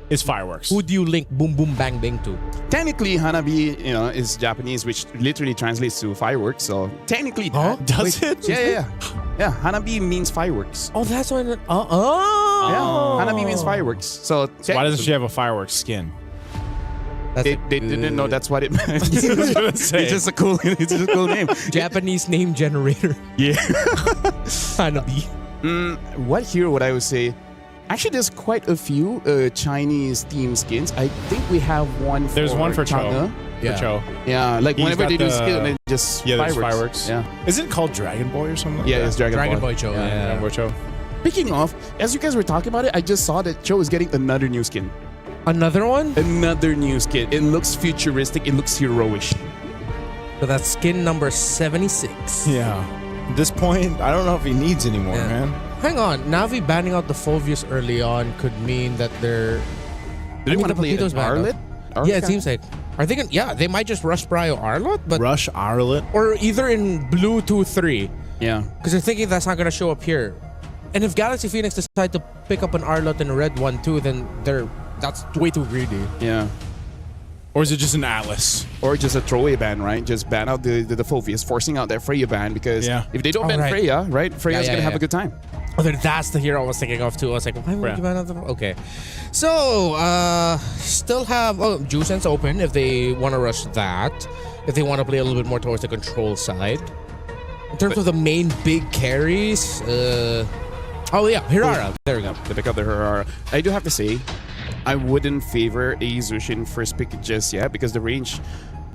is fireworks. Who do you link boom boom bang bang to? Technically, Hanabi, is Japanese, which literally translates to fireworks. So technically, Does it? Yeah. Hanabi means fireworks. Oh, that's why. Yeah, Hanabi means fireworks. So Why doesn't she have a fireworks skin? They didn't know that's what it meant. It's just a cool name. Japanese name generator. Yeah. Hanabi. What hero would I would say? Actually, there's quite a few Chinese theme skins. I think we have one. There's one for Chang'e. Cho. For Cho. Yeah, like He's whenever got they do the- skill, and just fireworks. Yeah, Isn't it called Dragon Boy or something? Like yeah, that? it's Dragon Dragon Ball. Boy Cho. Dragon Boy Cho. Speaking of, as you guys were talking about it, I just saw that Cho is getting another new skin. Another one? Another new skin. It looks futuristic. It looks heroish. So that's skin number 76. Yeah. At this point, I don't know if he needs any more, Yeah. man. Hang on, Navi banning out the Phoveus early on could mean that they're. Do they want to play an Papito's banned Arlet? out. Yeah, it seems like. Are they gonna? Yeah, they might just rush Brio Arlot, but Rush Arlet. or either in blue 2-3, Yeah. because they're thinking that's not gonna show up here. And if Galaxy Phoenix decide to pick up an Arlot in a red 1-2, then that's way too greedy. Yeah. Or is it just an Atlas? Or just a throwaway ban, right? Just ban out the Phoveus, forcing out that Freya ban, because if they don't ban right. Freya, right? Freya's gonna have a good time. Oh, then that's the hero I was thinking of too. I was like, why would you ban out the... Okay. So, still have... Oh, Juicens open if they want to rush that. If they want to play a little bit more towards the control side. In terms of the main big carries, oh yeah, Hirara. There we go. They pick up the Hirara. I do have to say, I wouldn't favor a Zushin first pick just yet, because the range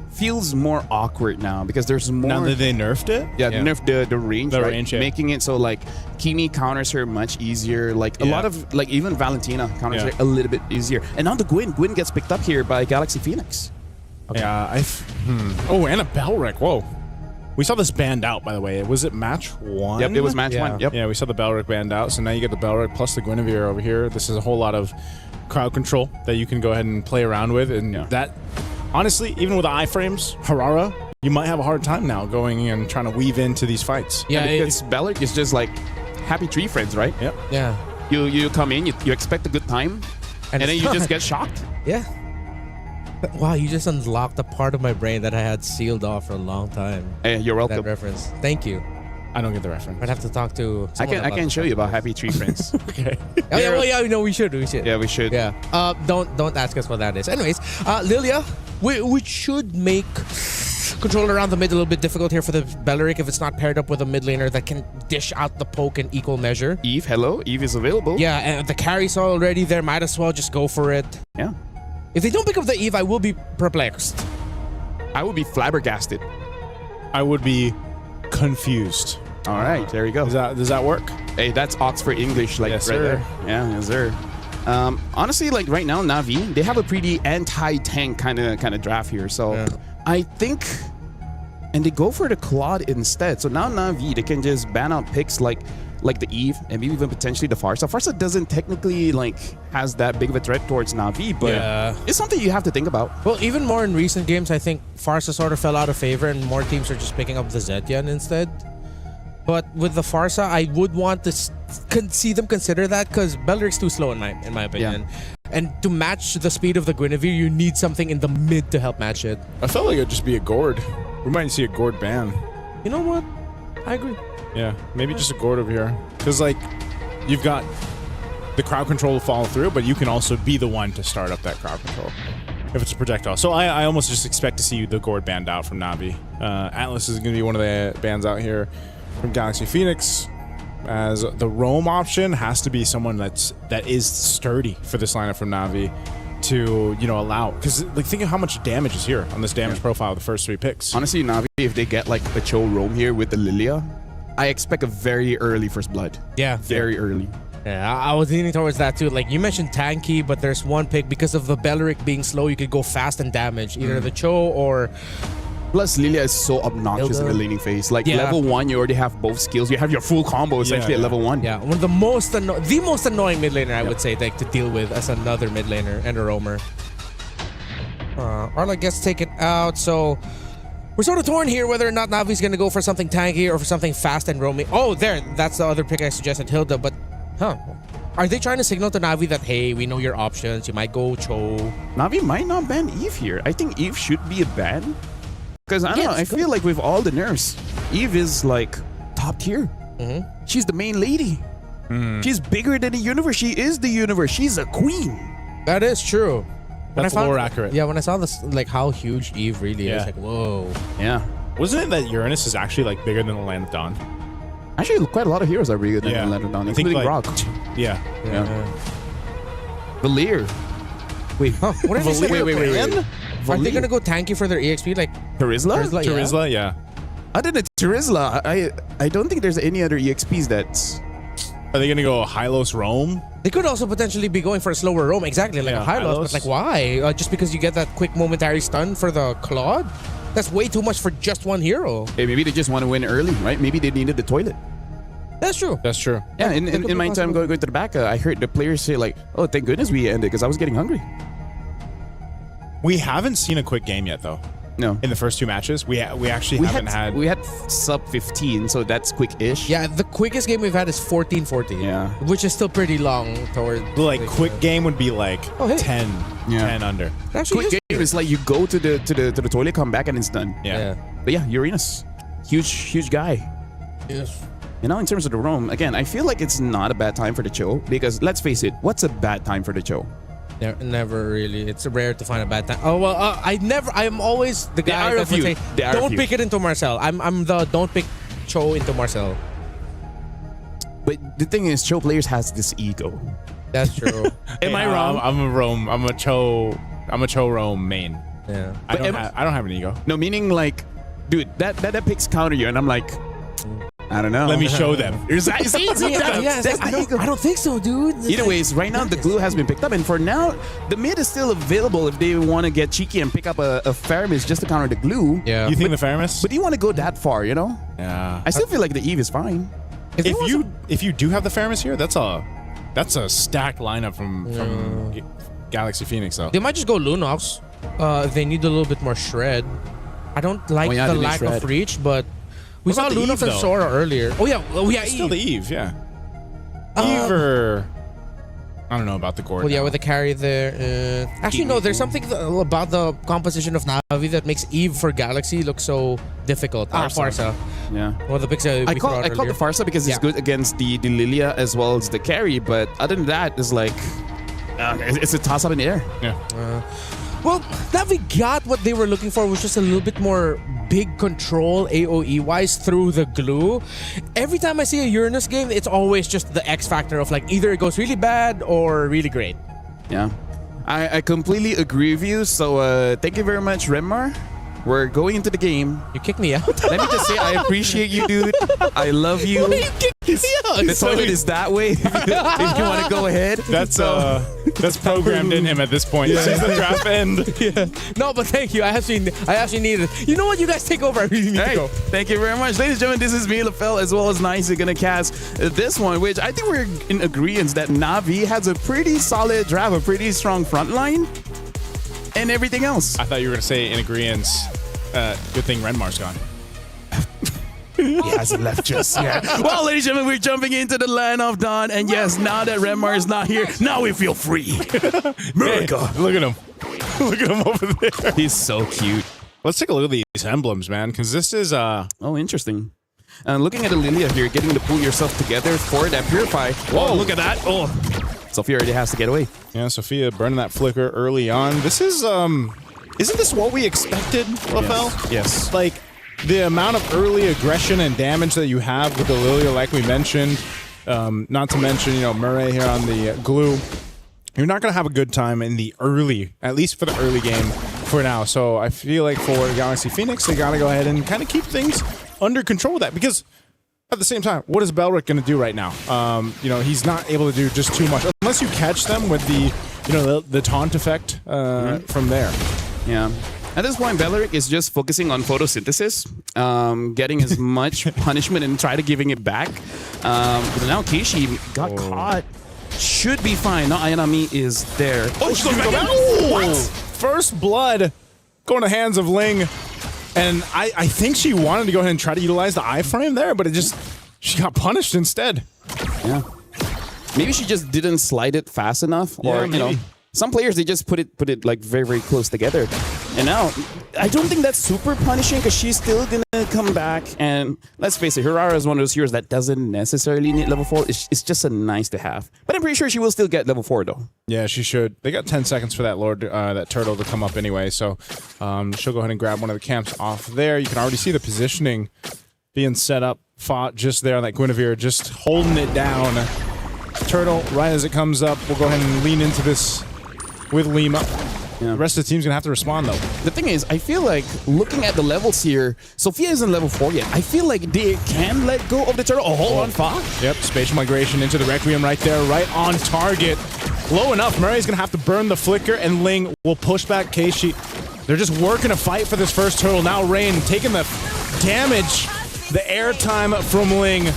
feels more awkward now, because there's more... Now that they nerfed it? Yeah, nerfed the range, The right? range, yeah. Making it so like Kimi counters her much easier. Like a lot of, like even Valentina counters her a little bit easier. And now the Gwyn gets picked up here by Galaxy Phoenix. Okay. Yeah, Oh, and a Belric. Whoa. We saw this banned out, by the way. Was it match 1? Yep, it was match 1. Yep. Yeah, we saw the Belric banned out, so now you get the Belric plus the Guinevere over here. This is a whole lot of crowd control that you can go ahead and play around with, and that, honestly, even with the iframes, Harara, you might have a hard time now going and trying to weave into these fights. Yeah, because Belric is just like happy tree friends, right? Yep. Yeah. You come in, you expect a good time, and then you just get shocked. Yeah. Wow, you just unlocked a part of my brain that I had sealed off for a long time. Hey, you're welcome. That reference. Thank you. I don't get the reference. I'd have to talk to I can show you about happy tree friends. Okay. Oh, yeah, well, yeah, no, we should. Yeah, we should. Yeah. Don't ask us what that is. Anyways, Lilia, we should make control around the mid a little bit difficult here for the Belric if it's not paired up with a mid laner that can dish out the poke in equal measure. Eve, hello. Eve is available. Yeah, and the carry's already there. Might as well just go for it. Yeah. If they don't pick up the Eve, I will be perplexed. I would be flabbergasted. I would be confused. All right, there you go. Does that work? Hey, that's Oxford English, like Yes, right sir. there. Yeah, yes, sir. Honestly, like right now, Navi, they have a pretty anti-tank kind of draft here. So I think, and they go for the Claude instead. So now Navi, they can just ban out picks like the Eve and maybe even potentially the Farsa. Farsa doesn't technically has that big of a threat towards Navi, but it's something you have to think about. Well, even more in recent games, I think Farsa sort of fell out of favor and more teams are just picking up the Zetian instead. But with the Farsa, I would want to see them consider that, because Belric's too slow in my opinion. And to match the speed of the Guinevere, you need something in the mid to help match it. I felt like it'd just be a Gord. We might see a Gord ban. You know what? I agree. Yeah, maybe just a Gord over here. Because, you've got the crowd control to follow through, but you can also be the one to start up that crowd control if it's a projectile. So I almost just expect to see the Gord banned out from Navi. Atlas is going to be one of the bans out here from Galaxy Phoenix, as the roam option has to be someone that is sturdy for this lineup from Navi to allow, because think of how much damage is here on this damage profile of the first 3 picks. Honestly, Navi, if they get a Cho roam here with the Lilia, I expect a very early first blood. Yeah, very early. Yeah, I was leaning towards that too. Like you mentioned tanky, but there's one pick because of the Belric being slow, you could go fast and damage either the Cho or... Plus, Lilia is so obnoxious in the laning phase. Level 1, you already have both skills. You have your full combo essentially at level 1. Yeah, one of the most annoying mid laner I would say to deal with as another mid laner and a roamer. Arla gets taken out, so we're sort of torn here whether or not Navi's going to go for something tanky or for something fast and roaming. Oh, that's the other pick I suggested, Hilda, but Are they trying to signal to Navi that, hey, we know your options, you might go Cho? Navi might not ban Eve here. I think Eve should be a ban. Because I don't know, I feel like with all the nerfs, Eve is like top tier. She's the main lady. She's bigger than the universe. She is the universe. She's a queen. That is true. That's more accurate. Yeah, when I saw this, like how huge Eve really is, like, whoa. Yeah. Wasn't it that Uranus is actually like bigger than the Land of Dawn? Actually, quite a lot of heroes are bigger than Yeah. the Land of Dawn, I think, including like, Rock. Yeah. Valir. Wait, What did you say? wait. Are they gonna go tanky for their EXP? Like Terizla? Terizla, yeah. Other than Terizla, I don't think there's any other EXPs that's... Are they gonna go Hylos Rome? They could also potentially be going for a slower roam, exactly like Yeah, a high loss, Hylos. but like why? Just because you get that quick momentary stun for the Claude? That's way too much for just one hero. Hey, maybe they just want to win early, right? Maybe they needed the toilet. That's true. That's true. Yeah, that could in be my time possible. going to the back, I heard the players say like, "Oh, thank goodness we ended," because I was getting hungry. We haven't seen a quick game yet, though. No, In the first two matches, we actually haven't had. we had sub 15, so that's quick-ish. Yeah, the quickest game we've had is 14-14. Yeah. Which is still pretty long toward like quick game would be like Oh, hey. 10, Yeah. 10 under. Actually, Quick game is like you go to the toilet, come back, and it's done. Yeah. But yeah, Uranus, huge guy. Yes. You know, in terms of the roam, again, I feel like it's not a bad time for the Cho, because let's face it, what's a bad time for the Cho? Never really. It's rare to find a bad time. Oh well, I'm always the There guy are a that would few. say, There are a don't few. pick it into Marcel. I'm the don't pick Cho into Marcel. But the thing is, Cho players has this ego. That's true. Am I wrong? I'm a Rome. I'm a Cho Rome main. Yeah. I don't have an ego. No, meaning like, dude, that picks counter you, and I'm like, I don't know. Let me show them. That's the ego. I don't think so, dude. Either ways, right now the glue has been picked up, and for now, the mid is still available if they want to get cheeky and pick up a Faramis just to counter the glue. Yeah. You think the Faramis? But do you want to go that far, you know? Yeah. I still feel like the Eve is fine. If you do have the Faramis here, that's a stacked lineup from Galaxy Phoenix though. They might just go Lunox. If they need a little bit more shred. I don't like Oh, yeah, the they need lack shred. of reach, but we What saw about the Lunox Eve, and though? Sora earlier. Oh yeah, Still the Eve. Eve, yeah. Eve or I don't know about the Gord. Well, yeah, now. with the carry there. Actually, no. There's something about the composition of Navi that makes Eve for Galaxy look so difficult. Farsa. Yeah. One of the picks I call the Farsa because it's Yeah. good against the Lilia as well as the carry, but other than that, it's like it's a toss up in the air. Yeah. Well, Navi got what they were looking for, was just a little bit more big control AoE wise through the glue. Every time I see a Uranus game, it's always just the X factor of like either it goes really bad or really great. Yeah. I completely agree with you. So thank you very much, Renmar. We're going into the game. You kicked me out. Let me just say I appreciate you, dude. I love you. The toilet is that way. If you want to go ahead. That's programmed in him at this point. Since the draft end. No, but thank you. I actually need it. You know what? You guys take over. I really need to Hey, go. thank you very much. Ladies and gentlemen, this is me, LaFell, as well as Nice. We're going to cast this one, which I think we're in agreement that Navi has a pretty solid draft, a pretty strong front line, and everything else. I thought you were gonna say in agreement. Good thing Renmar's gone. He hasn't left just yet. Well, ladies and gentlemen, we're jumping into the land of Dawn, and yes, now that Renmar is not here, now we feel free. America. Hey, look at him. Look at him over there. He's so cute. Let's take a look at these emblems, man, because this is Oh, interesting. Looking at the Lilia here, getting to pull yourself together for that Purify. Whoa, look at that. Oh, Sophia already has to get away. Yeah, Sophia burning that flicker early on. This is isn't this what we expected, LaFell? Yes. Like the amount of early aggression and damage that you have with the Lilia, like we mentioned, not to mention, Murray here on the glue. You're not gonna have a good time in the early, at least for the early game for now. So I feel like for Galaxy Phoenix, they gotta go ahead and kind of keep things under control with that, because at the same time, what is Belric going to do right now? He's not able to do just too much unless you catch them with the taunt effect from there. Yeah. At this point, Belric is just focusing on photosynthesis, getting as much punishment and try to giving it back. But now Kishi got caught. Should be fine. Now Ayanami is there. Oh, she's going to go back. What? First blood going to hands of Ling. And I think she wanted to go ahead and try to utilize the iframe there, but she got punished instead. Yeah. Maybe she just didn't slide it fast enough, or you know, some players they just put it like very very close together. And now, I don't think that's super punishing because she's still gonna come back. And let's face it, Hirara is one of those heroes that doesn't necessarily need level 4. It's just a nice to have. But I'm pretty sure she will still get level 4 though. Yeah, she should. They got 10 seconds for that turtle to come up anyway. So she'll go ahead and grab one of the camps off there. You can already see the positioning being set up. Fought just there on that Guinevere, just holding it down. Turtle, right as it comes up, we'll go ahead and lean into this with Lima. Yeah. The rest of the team's gonna have to respond though. The thing is, I feel like looking at the levels here, Sophia isn't level 4 yet. I feel like they can let go of the turtle. Oh, hold on, Fa. Yep, spatial migration into the Requiem right there, right on target. Low enough, Murray's gonna have to burn the flicker, and Ling will push back Keishi. They're just working a fight for this first turtle. Now Rain taking the damage, the airtime from Ling.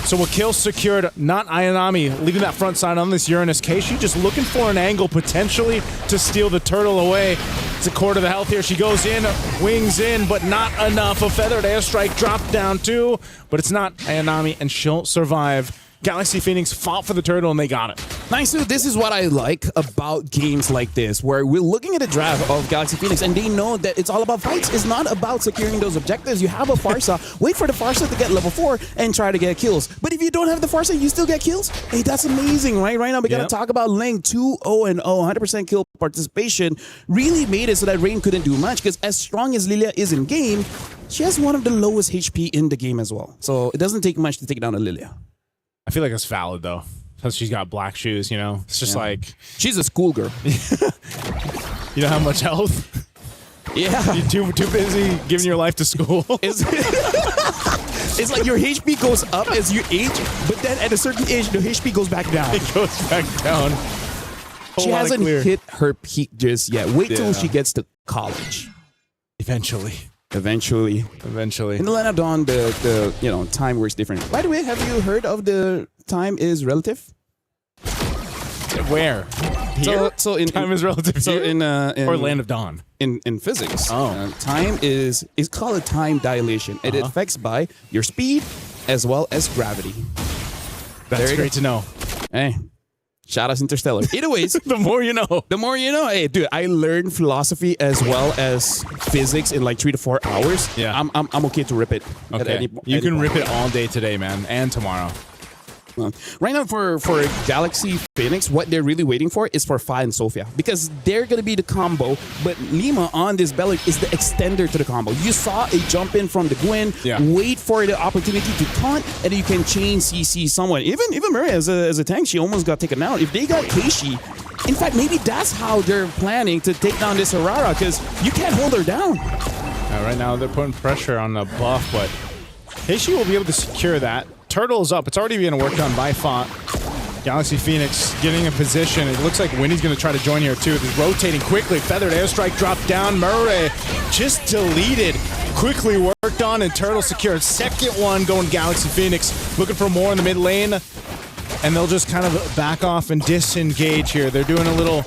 So a kill secured, not Ayanami leaving that front side on this Uranus. Keishi just looking for an angle potentially to steal the turtle away. It's a quarter of the health here. She goes in, wings in, but not enough. A feathered airstrike dropped down too, but it's not Ayanami, and she'll survive. Galaxy Phoenix fought for the turtle and they got it. Nice, dude. This is what I like about games like this, where we're looking at a draft of Galaxy Phoenix and they know that it's all about fights. It's not about securing those objectives. You have a Farsa, wait for the Farsa to get level 4 and try to get kills. But if you don't have the Farsa, you still get kills? Hey, that's amazing, right? Right now, we gotta talk about Ling 2-0-0, 100% kill participation. Really made it so that Rain couldn't do much, because as strong as Lilia is in game, she has one of the lowest HP in the game as well. So it doesn't take much to take down a Lilia. I feel like it's valid though, because she's got black shoes, you know? It's just like... She's a schoolgirl. You know how much health? Yeah. You're too busy giving your life to school. It's like your HP goes up as you age, but then at a certain age, the HP goes back down. It goes back down. She hasn't hit her peak just yet. Wait till she gets to college. Eventually. In the Land of Dawn, the time works different. By the way, have you heard of the time is relative? Where? Here? So in time is relative. So here? in or Land of Dawn. In physics, time is called a time dilation. It affects by your speed as well as gravity. That's great to know. Hey. Shout out Interstellar. Either ways, the more you know. The more you know. Hey, dude, I learned philosophy as well as physics in like 3 to 4 hours. Yeah. I'm okay to rip it. Okay. You can rip it all day today, man, and tomorrow. Right now for Galaxy Phoenix, what they're really waiting for is for Fa and Sophia, because they're going to be the combo, but Lima on this belly is the extender to the combo. You saw a jump in from the Gwen, wait for the opportunity to taunt, and then you can chain CC someone. Even Murray as a tank, she almost got taken out. If they got Keishi, in fact, maybe that's how they're planning to take down this Hirara, because you can't hold her down. Right now they're putting pressure on the buff, but Keishi will be able to secure that. Turtle is up. It's already being worked on by Font. Galaxy Phoenix getting in position. It looks like Winnie's going to try to join here too. He's rotating quickly. Feathered airstrike dropped down. Murray just deleted. Quickly worked on, and Turtle secured. Second one going Galaxy Phoenix. Looking for more in the mid lane. And they'll just kind of back off and disengage here. They're doing a little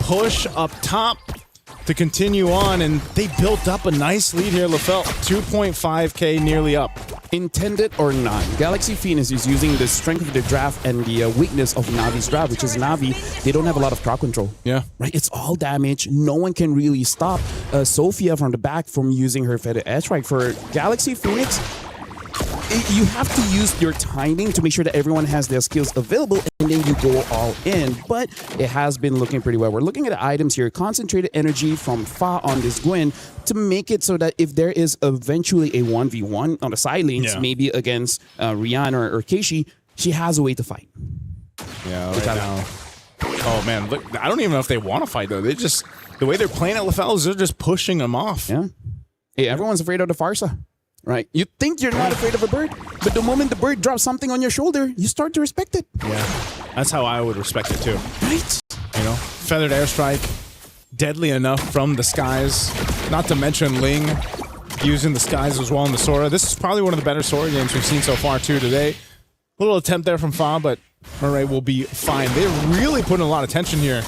push up top to continue on, and they built up a nice lead here. Lafelt 2.5k nearly up. Intended or not, Galaxy Phoenix is using the strength of the draft and the weakness of Navi's draft, which is Navi. They don't have a lot of crowd control. Yeah. Right? It's all damage. No one can really stop Sophia from the back from using her feathered airstrike. For Galaxy Phoenix, you have to use your timing to make sure that everyone has their skills available, and then you go all in. But it has been looking pretty well. We're looking at the items here. Concentrated energy from Fa on this Gwen to make it so that if there is eventually a 1v1 on the side lanes, maybe against Rihanna or Keishi, she has a way to fight. Yeah, right now. Oh, man. Look, I don't even know if they want to fight, though. They just, the way they're playing at Lafel is they're just pushing them off. Yeah. Hey, everyone's afraid of the Farsa. Right? You think you're not afraid of a bird, but the moment the bird drops something on your shoulder, you start to respect it. Yeah. That's how I would respect it too. Right? You know, feathered airstrike, deadly enough from the skies. Not to mention Ling using the skies as well in the Sora. This is probably one of the better Sora games we've seen so far too today. A little attempt there from Fa, but Murray will be fine. They're really putting a lot of tension here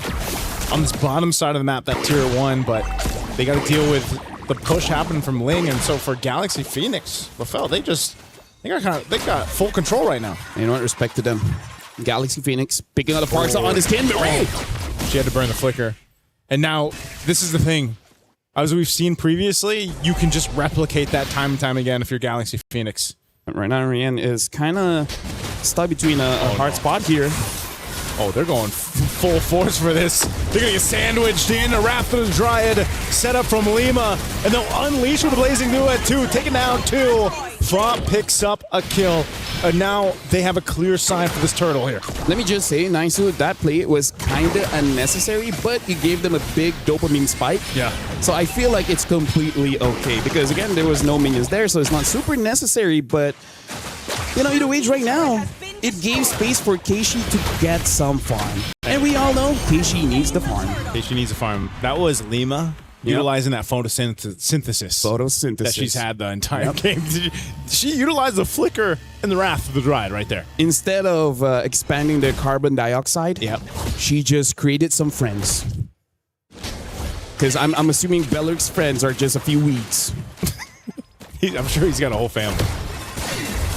on this bottom side of the map, that tier 1, but they got to deal with the push happening from Ling, and so for Galaxy Phoenix, Lafel, they got full control right now. You know what? Respect to them. Galaxy Phoenix picking up the parts on his skin. She had to burn the flicker. And now, this is the thing. As we've seen previously, you can just replicate that time and time again if you're Galaxy Phoenix. Right now, Rian is kind of stuck between a hard spot here. Oh, they're going full force for this. They're going to get sandwiched in. A Wrath of the Dryad set up from Lima. And they'll unleash with a Blazing Duet too. Taking down 2. Fa picks up a kill. And now they have a clear sign for this turtle here. Let me just say, Naisu, that play was kind of unnecessary, but it gave them a big dopamine spike. Yeah. So I feel like it's completely okay. Because again, there was no minions there, so it's not super necessary. But, you know, either way, right now, it gave space for Keishi to get some farm. And we all know Keishi needs the farm. Keishi needs a farm. That was Lima utilizing that photosynthesis that she's had the entire game. She utilized the flicker and the Wrath of the Dryad right there. Instead of expanding the carbon dioxide, she just created some friends. Because I'm assuming Bellerk's friends are just a few weeds. I'm sure he's got a whole family.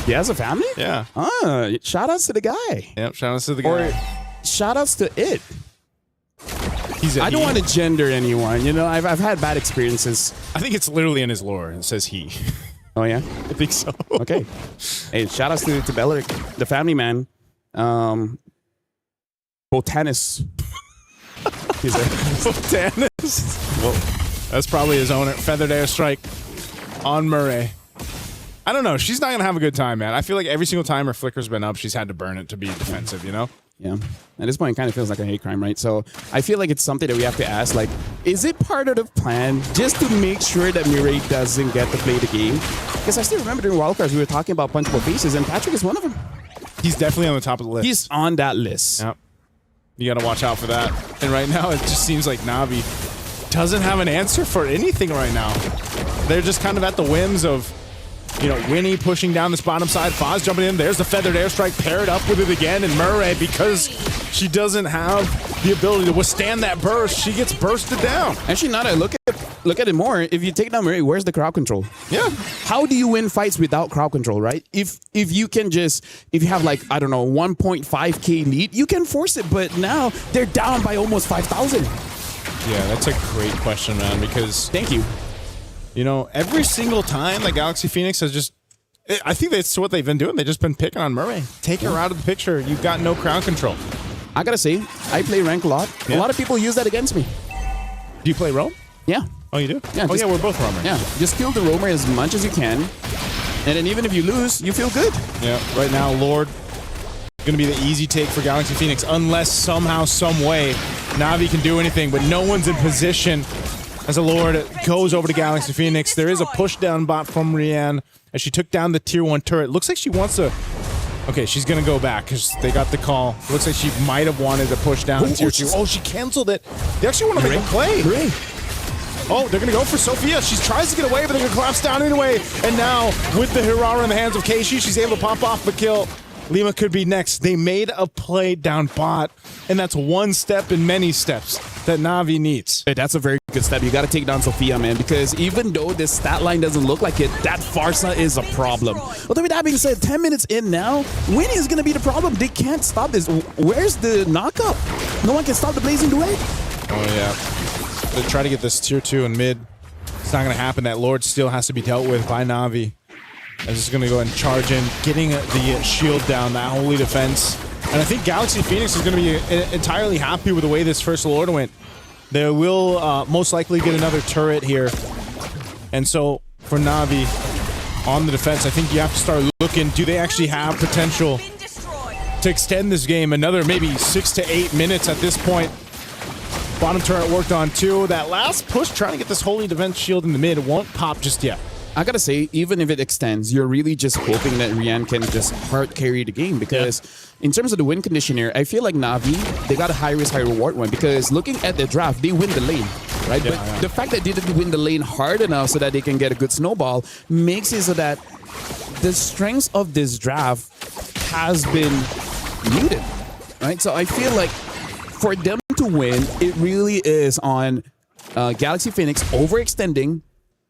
He has a family? Yeah. Shout outs to the guy. Yep, shout outs to the guy. Or shout outs to it. I don't want to gender anyone. You know, I've had bad experiences. I think it's literally in his lore. It says he. Oh, yeah? I think so. Okay. Hey, shout outs to Bellerk, the family man. Botanist. He's a Botanist. Whoa. That's probably his owner. Feathered airstrike on Murray. I don't know. She's not going to have a good time, man. I feel like every single time her flicker's been up, she's had to burn it to be defensive, you know? Yeah. At this point, it kind of feels like a hate crime, right? So I feel like it's something that we have to ask, like, is it part of the plan just to make sure that Mireille doesn't get to play the game? Because I still remember during Wildcards, we were talking about punchable faces, and Patrick is one of them. He's definitely on the top of the list. He's on that list. Yep. You got to watch out for that. And right now, it just seems like Navi doesn't have an answer for anything right now. They're just kind of at the whims of, you know, Winnie pushing down this bottom side. Foz jumping in. There's the feathered airstrike paired up with it again. And Murray, because she doesn't have the ability to withstand that burst, she gets bursted down. Actually, now that I look at it more, if you take down Murray, where's the crowd control? Yeah. How do you win fights without crowd control, right? If you can just, if you have like, I don't know, 1.5K lead, you can force it. But now they're down by almost 5,000. Yeah, that's a great question, man, because... Thank you. You know, every single time that Galaxy Phoenix has just... I think that's what they've been doing. They've just been picking on Murray. Take her out of the picture. You've got no crowd control. I gotta say, I play rank a lot. Yeah. A lot of people use that against me. Do you play roam? Yeah. Oh, you do? Yeah. Oh, yeah, we're both roamers. Yeah. Just kill the roamer as much as you can. And then even if you lose, you feel good. Yeah. Right now, Lord, going to be the easy take for Galaxy Phoenix, unless somehow, some way, Navi can do anything, but no one's in position. As a Lord goes over to Galaxy Phoenix, there is a push down bot from Rian as she took down the tier 1 turret. Looks like she wants to... Okay, she's going to go back because they got the call. Looks like she might have wanted to push down tier 2. Oh, she canceled it. They actually want to make a play. Oh, they're going to go for Sophia. She tries to get away, but they're going to collapse down anyway. And now, with the Hirara in the hands of Keishi, she's able to pop off the kill. Lima could be next. They made a play down bot, and that's one step in many steps that Navi needs. Hey, that's a very good step. You got to take down Sophia, man, because even though this stat line doesn't look like it, that Farsa is a problem. Although with that being said, 10 minutes in now, Winnie is going to be the problem. They can't stop this. Where's the knockup? No one can stop the Blazing Duet. Oh, yeah. They try to get this tier 2 in mid. It's not going to happen. That Lord still has to be dealt with by Navi. I'm just going to go ahead and charge in, getting the shield down, that holy defense. And I think Galaxy Phoenix is going to be entirely happy with the way this first Lord went. They will most likely get another turret here. And so, for Navi, on the defense, I think you have to start looking, do they actually have potential to extend this game another maybe 6 to 8 minutes at this point? Bottom turret worked on too. That last push, trying to get this holy defense shield in the mid, won't pop just yet. I gotta say, even if it extends, you're really just hoping that Rian can just hard carry the game because in terms of the win condition here, I feel like Navi, they got a high risk, high reward one because looking at the draft, they win the lane, right? Yeah, but the fact that they didn't win the lane hard enough so that they can get a good snowball makes it so that the strength of this draft has been muted, right? So I feel like for them to win, it really is on Galaxy Phoenix overextending,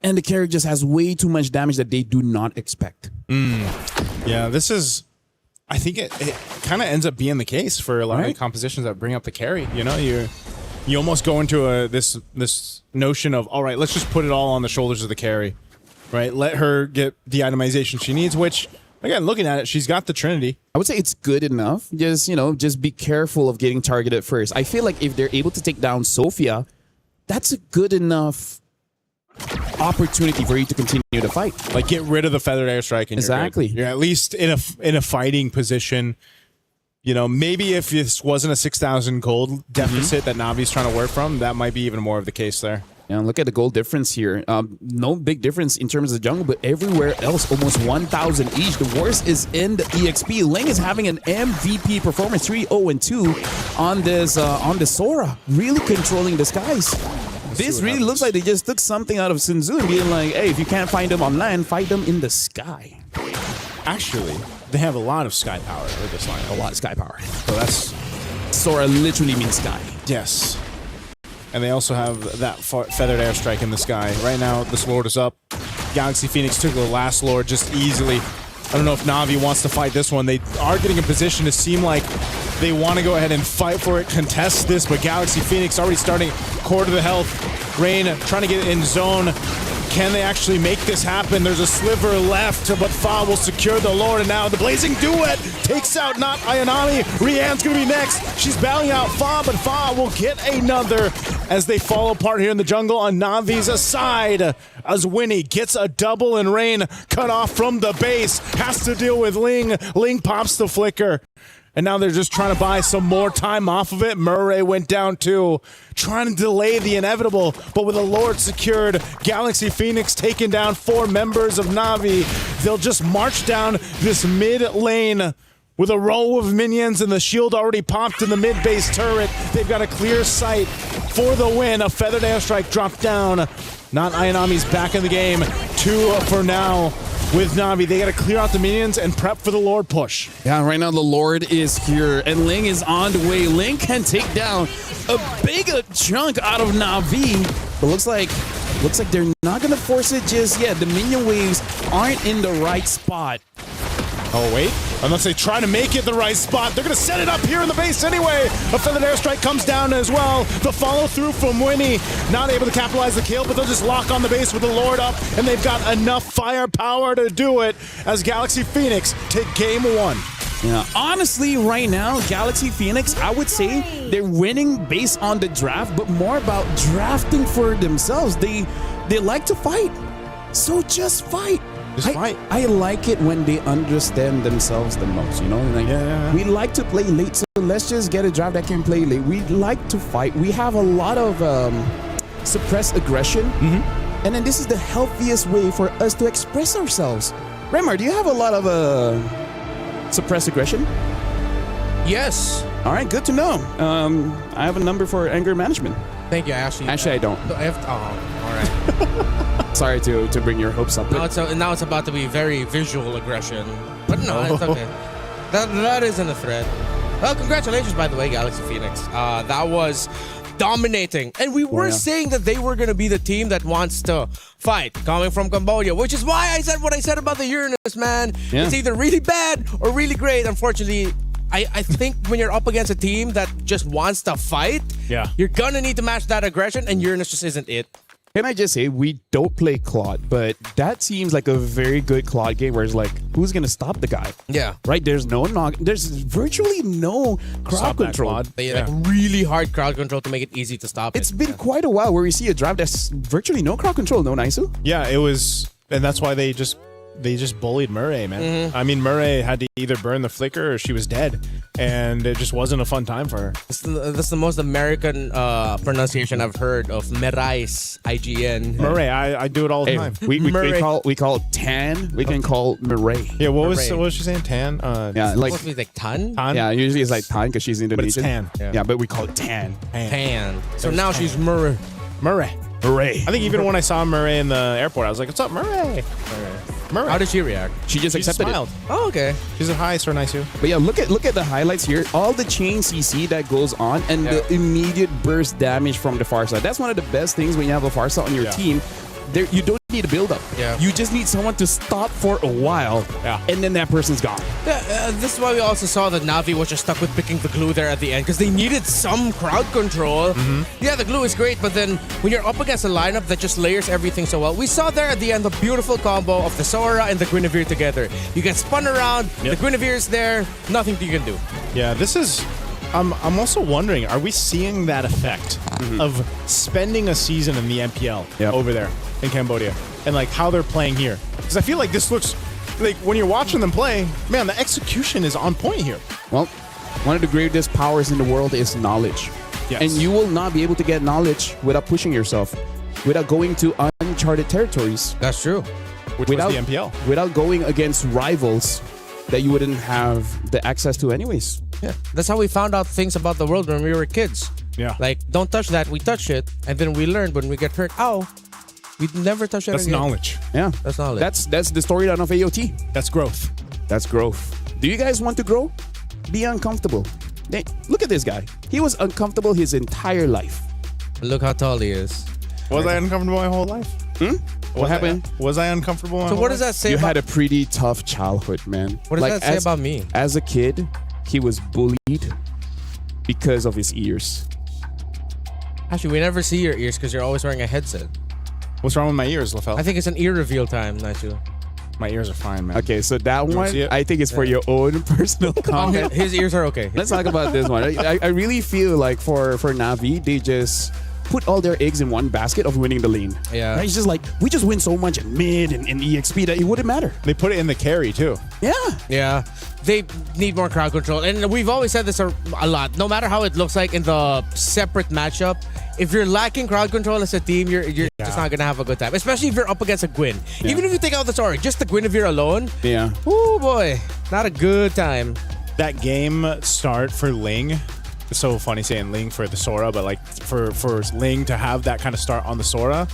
and the carry just has way too much damage that they do not expect. Yeah, this is I think it kind of ends up being the case for a lot of the compositions that bring up the carry. You know, you almost go into this notion of, all right, let's just put it all on the shoulders of the carry, right? Let her get the itemization she needs, which, again, looking at it, she's got the Trinity. I would say it's good enough. Just be careful of getting targeted first. I feel like if they're able to take down Sophia, that's a good enough opportunity for you to continue to fight. Like, get rid of the feathered airstrike. Exactly. You're at least in a fighting position. You know, maybe if this wasn't a 6,000 gold deficit that Navi's trying to work from, that might be even more of the case there. Yeah, look at the gold difference here. No big difference in terms of the jungle, but everywhere else, almost 1,000 each. The worst is in the EXP. Ling is having an MVP performance, 3-0-2 on this Sora, really controlling the skies. This really looks like they just took something out of Sun Tzu and being like, hey, if you can't find them on land, fight them in the sky. Actually, they have a lot of sky power with this line. A lot of sky power. So that's... Sora literally means sky. Yes. And they also have that feathered airstrike in the sky. Right now, this Lord is up. Galaxy Phoenix took the last Lord just easily. I don't know if Navi wants to fight this one. They are getting in position to seem like they want to go ahead and fight for it, contest this, but Galaxy Phoenix already starting core to the health. Rain trying to get in zone. Can they actually make this happen? There's a sliver left, but Fa will secure the Lord, and now the Blazing Duet takes out not Ayanami. Rianne's going to be next. She's battling out Fa, but Fa will get another as they fall apart here in the jungle on Navi's side. As Winnie gets a double and Rain cut off from the base. Has to deal with Ling. Ling pops the flicker. And now they're just trying to buy some more time off of it. Murray went down too, trying to delay the inevitable, but with a Lord secured, Galaxy Phoenix taking down 4 members of Navi. They'll just march down this mid lane with a row of minions and the shield already popped in the mid base turret. They've got a clear sight for the win. A feathered airstrike dropped down. Not Ayanami's back in the game. 2 for now. With Navi, they got to clear out the minions and prep for the Lord push. Yeah, right now the Lord is here, and Ling is on the way. Ling can take down a big chunk out of Navi, but looks like they're not gonna force it just yet. The minion waves aren't in the right spot. Oh, wait. Unless they try to make it the right spot. They're going to set it up here in the base anyway. A feathered airstrike comes down as well. The follow through from Winnie. Not able to capitalize the kill, but they'll just lock on the base with the Lord up, and they've got enough firepower to do it as Galaxy Phoenix take game 1. Yeah, honestly, right now, Galaxy Phoenix, I would say they're winning based on the draft, but more about drafting for themselves. They like to fight, so just fight. I like it when they understand themselves the most, you know? Like, we like to play late, so let's just get a draft that can play late. We like to fight. We have a lot of suppressed aggression, and then this is the healthiest way for us to express ourselves. Remar, do you have a lot of suppressed aggression? Yes. All right, good to know. I have a number for anger management. Thank you, Ashley. Actually, I don't. All right. Sorry to bring your hopes up. Now it's about to be very visual aggression. But no, it's okay. That isn't a threat. Well, congratulations, by the way, Galaxy Phoenix. That was dominating. And we were saying that they were going to be the team that wants to fight, coming from Cambodia, which is why I said what I said about the Uranus, man. Yeah. It's either really bad or really great. Unfortunately, I think when you're up against a team that just wants to fight, you're going to need to match that aggression, and Uranus just isn't it. Can I just say, we don't play Claude, but that seems like a very good Claude game where it's like, who's going to stop the guy? Yeah. Right? There's there's virtually no crowd control. Like really hard crowd control to make it easy to stop It's been quite a while where we see a draft that's virtually no crowd control, no, Naisu? Yeah, it was, and that's why they just bullied Murray, man. I mean, Murray had to either burn the flicker or she was dead, and it just wasn't a fun time for her. That's the most American pronunciation I've heard of Murray's IGN. Murray, I do it all the time. We call Tan. We can call Murray. Yeah, what was she sayay? Tan? Yeah, like supposed to be like Tan. Yeah, usually it's like Tan because she's Indonesian. But it's Tan. Yeah, but we call it Tan. Tan. So now she's Murray. Murray. I think even when I saw Murray in the airport, I was like, "What's up, Murray?" How did she react? She just accepted smiled. it. Oh, okay. She said, "Hi, Sir Nice." But yeah, look at the highlights here. All the chain CC that goes on and the immediate burst damage from the Farsa. That's one of the best things when you have a Farsa on your team. You don't need a build up. Yeah. You just need someone to stop for a while. Yeah. And then that person's gone. This is why we also saw that Navi was just stuck with picking the glue there at the end because they needed some crowd control. Yeah, the glue is great, but then when you're up against a lineup that just layers everything so well, we saw there at the end the beautiful combo of the Sora and the Guinevere together. You get spun around, the Guinevere's there, nothing you can do. Yeah, this is. I'm also wondering, are we seeing that effect of spending a season in the MPL over there in Cambodia and like how they're playing here? Because I feel like this looks like when you're watching them play, man, the execution is on point here. Well, one of the greatest powers in the world is knowledge. Yes. And you will not be able to get knowledge without pushing yourself, without going to uncharted territories. That's true. Which without was the MPL. Without going against rivals that you wouldn't have the access to anyways. Yeah, that's how we found out things about the world when we were kids. Yeah. Like, don't touch that, we touch it, and then we learned when we get hurt, ow, we'd never touch that That's again. knowledge. Yeah. That's knowledge. That's the storyline of AOT. That's growth. That's growth. Do you guys want to grow? Be uncomfortable. Hey, look at this guy. He was uncomfortable his entire life. Look how tall he is. Was I uncomfortable my whole life? What happened? Was I uncomfortable? So what does that say You about... had a pretty tough childhood, man. What does that say about me? As a kid, he was bullied because of his ears. Actually, we never see your ears because you're always wearing a headset. What's wrong with my ears, LaFell? I think it's an ear reveal time, Nigel. My ears are fine, man. Okay, so that wanna one, see it? I think it's for your own personal comment. His ears are okay. Let's talk about this one. I really feel like for Navi, they just put all their eggs in one basket of winning the lane. Yeah. Right? It's just like, we just win so much in mid and in EXP that it wouldn't matter. They put it in the carry, too. Yeah. Yeah, they need more crowd control. And we've always said this a lot. No matter how it looks like in the separate matchup, if you're lacking crowd control as a team, you're just not going to have a good time. Especially if you're up against a Gwyn. Yeah. Even if you take out the story, just the Guinevere alone, Yeah. oh boy, not a good time. That game start for Ling, it's so funny saying Ling for the Sora, but like for Ling to have that kind of start on the Sora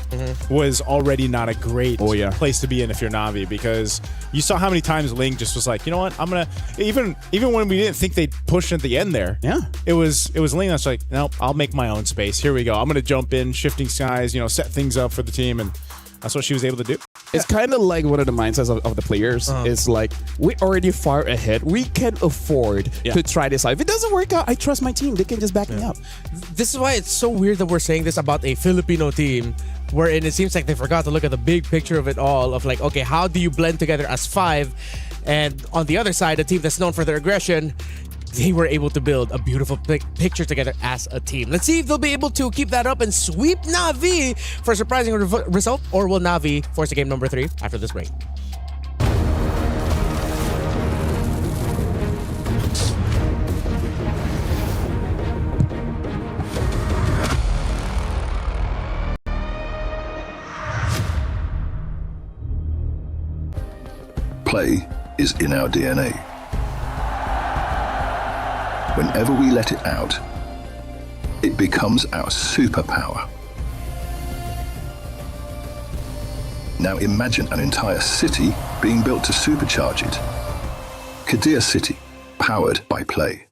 was already not a great place to be in if you're Navi, because you saw how many times Ling just was like, you know what, I'm gonna even when we didn't think they'd push at the end there. Yeah. It was Ling that's like, nope, I'll make my own space. Here we go. I'm gonna jump in, shifting skies, set things up for the team, and that's what she was able to do. It's kind of like one of the mindsets of the players. It's like, we're already far ahead. We can afford to try this out. If it doesn't work out, I trust my team. They can just back me up. This is why it's so weird that we're saying this about a Filipino team, wherein it seems like they forgot to look at the big picture of it all, of like, okay, how do you blend together as five? And on the other side, a team that's known for their aggression, they were able to build a beautiful picture together as a team. Let's see if they'll be able to keep that up and sweep Navi for a surprising result, or will Navi force a game number 3 after this break? Play is in our DNA. Whenever we let it out, it becomes our superpower. Now imagine an entire city being built to supercharge it. Kadir City, powered by Play.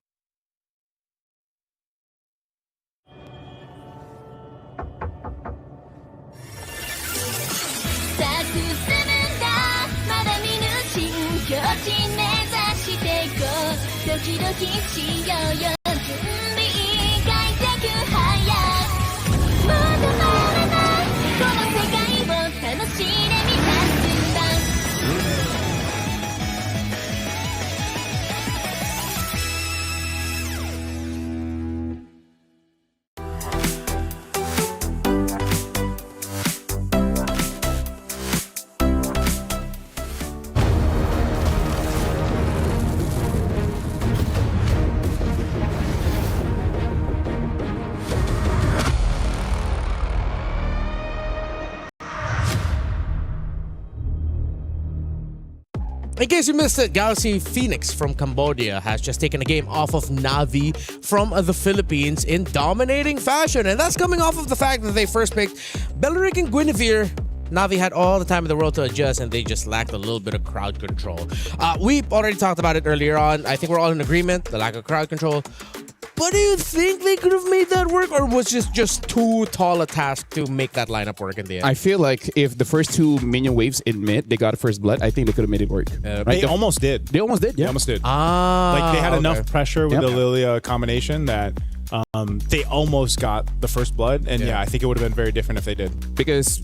In case you missed it, Galaxy Phoenix from Cambodia has just taken a game off of Navi from the Philippines in dominating fashion. And that's coming off of the fact that they first picked Belleric and Guinevere. Navi had all the time in the world to adjust, and they just lacked a little bit of crowd control. We already talked about it earlier on. I think we're all in agreement, the lack of crowd control. But do you think they could have made that work, or was just too tall a task to make that lineup work in the end? I feel like if the first two minion waves in mid, they got first blood, I think they could have made it work. Right? They almost did. They almost did, yeah. They almost did. Like they had enough pressure with the Lilia combination that they almost got the first blood. And I think it would have been very different if they did. Because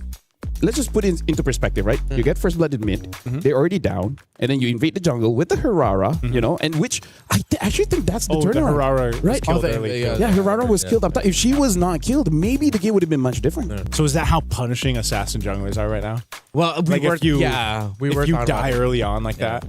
let's just put it into perspective, right? You get first blood in mid, they're already down, and then you invade the jungle with the Hirara, you know, and which I actually think that's the turnaround. The Hirara was right? killed early. Hirara was killed up top. If she was not killed, maybe the game would have been much different. So is that how punishing assassin junglers are right now? Well, we If you die on early on like that.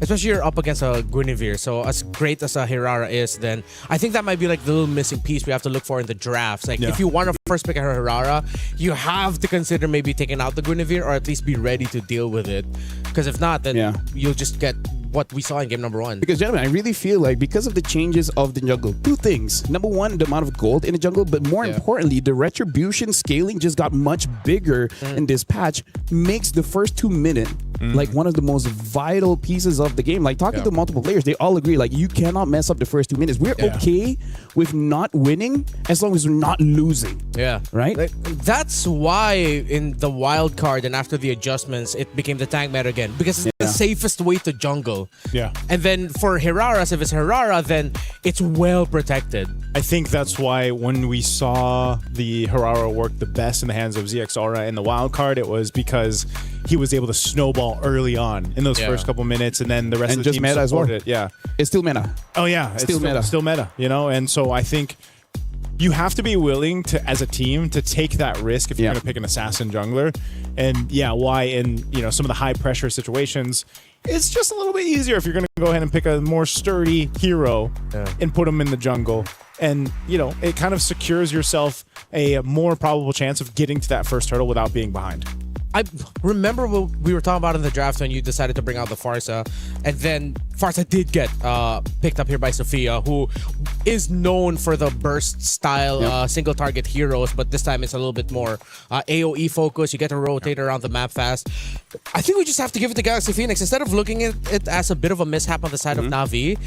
Especially you're up against a Guinevere, so as great as a Hirara is, then I think that might be like the little missing piece we have to look for in the drafts. Like if you want to first pick a Hirara, you have to consider maybe taking out the Guinevere, or at least be ready to deal with it. Because if not, then you'll just get what we saw in game number 1. Because gentlemen, I really feel like because of the changes of the jungle, two things. Number one, the amount of gold in the jungle, but more importantly, the retribution scaling just got much bigger in this patch, makes the first 2 minutes like one of the most vital pieces of the game. Like talking to multiple players, they all agree like you cannot mess up the first 2 minutes. We're okay with not winning as long as we're not losing. Yeah. Right? Like, that's why in the wild card and after the adjustments, it became the tank meta again. Because it's the safest way to jungle. Yeah. And then for Hiraras, if it's Hirara, then it's well protected. I think that's why when we saw the Hirara work the best in the hands of ZX Aura in the wild card, it was because he was able to snowball early on in those first couple minutes, and then the rest of the just team meta as well. supported it. Yeah. It's still meta. Oh yeah, Still meta. Still meta, you know? And so I think you have to be willing to, as a team, to take that risk if you're going to pick an assassin jungler. And why in, some of the high pressure situations, it's just a little bit easier if you're going to go ahead and pick a more sturdy hero and put him in the jungle. And, it kind of secures yourself a more probable chance of getting to that first hurdle without being behind. I remember what we were talking about in the draft when you decided to bring out the Farsa, and then Farsa did get picked up here by Sophia, who is known for the burst style single target heroes, but this time it's a little bit more AoE focused. You get to rotate around the map fast. I think we just have to give it to Galaxy Phoenix. Instead of looking at it as a bit of a mishap on the side of Navi,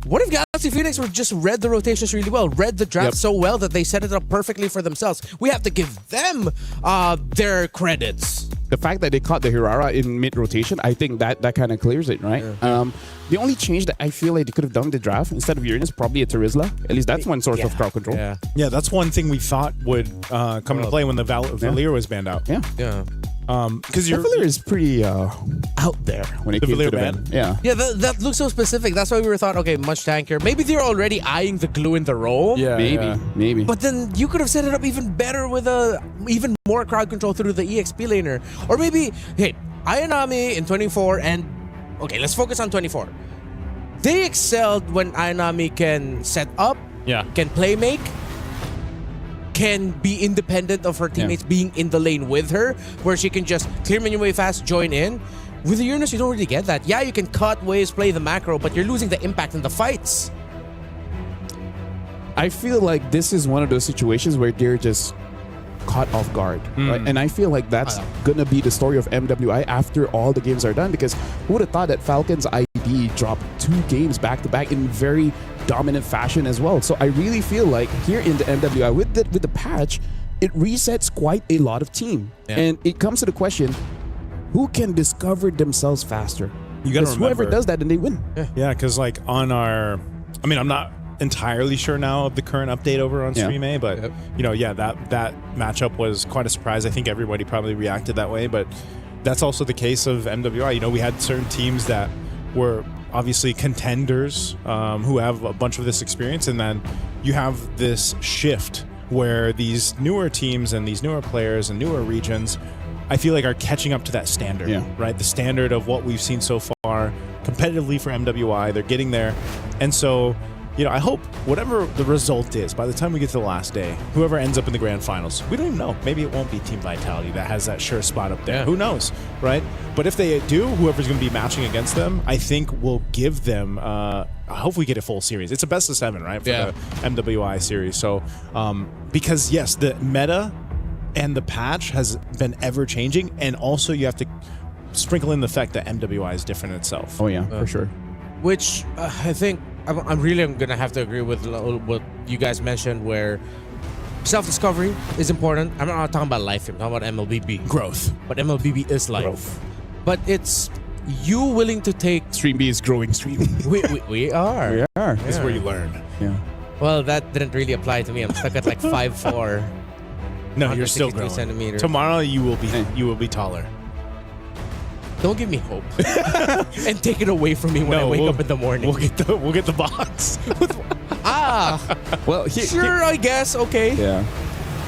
what if Galaxy Phoenix were just read the rotations really well, read the draft so well that they set it up perfectly for themselves? We have to give them their credits. The fact that they caught the Hirara in mid rotation, I think that kind of clears it, right? The only change that I feel like they could have done in the draft instead of Uranus, probably a Terizla. At least that's one source of crowd control. Yeah, that's one thing we thought would come into play when the Valir was banned out. Yeah. Because Valir is pretty out there when it came to the ban. Yeah, that looks so specific. That's why we were thought, okay, much tankier. Maybe they're already eyeing the glue in the role. Yeah, maybe. But then you could have set it up even better with even more crowd control through the EXP laner. Or maybe, hey, Ayanami in 24 and... Okay, let's focus on 24. They excelled when Ayanami can set up, can play make, can be independent of her teammates being in the lane with her, where she can just clear minion wave fast, join in. With the Uranus, you don't really get that. Yeah, you can cut waves, play the macro, but you're losing the impact in the fights. I feel like this is one of those situations where they're just caught off guard, right? And I feel like that's gonna be the story of MWI after all the games are done, because who would have thought that Falcon's ID dropped 2 games back to back in very dominant fashion as well. So I really feel like here in the MWI with the patch, it resets quite a lot of team, and it comes to the question, who can discover themselves faster? You gotta remember, whoever does that, then they win. Yeah, because like on our, I'm not entirely sure now of the current update over on Stream A, but that matchup was quite a surprise. I think everybody probably reacted that way, but that's also the case of MWI. We had certain teams that were obviously contenders who have a bunch of this experience, and then you have this shift where these newer teams and these newer players and newer regions, I feel like, are catching up to that standard, right? The standard of what we've seen so far competitively for MWI. They're getting there, and so I hope whatever the result is, by the time we get to the last day, whoever ends up in the grand finals, we don't even know. Maybe it won't be Team Vitality that has that sure spot up there. Who knows, right? But if they do, whoever's going to be matching against them, I think will give them, hopefully get a full series. It's a best of 7, right, for the MWI series. So, because yes, the meta and the patch has been ever changing, and also you have to sprinkle in the fact that MWI is different itself. Oh yeah, for sure. Which I think I'm really gonna have to agree with what you guys mentioned, where self-discovery is important. I'm not talking about life. I'm talking about MLBB Growth. but MLBB is life. Growth. But it's you willing to take. Stream B is growing stream. We are. We are. This is where you learn. Yeah. Well, that didn't really apply to me. I'm stuck at like 5'4". No, you're still 163 growing. centimeters. Tomorrow you will be taller. Don't give me hope and take it away from me when I wake up in the morning. We'll get the box. Well, Sure, I guess. Okay. Yeah.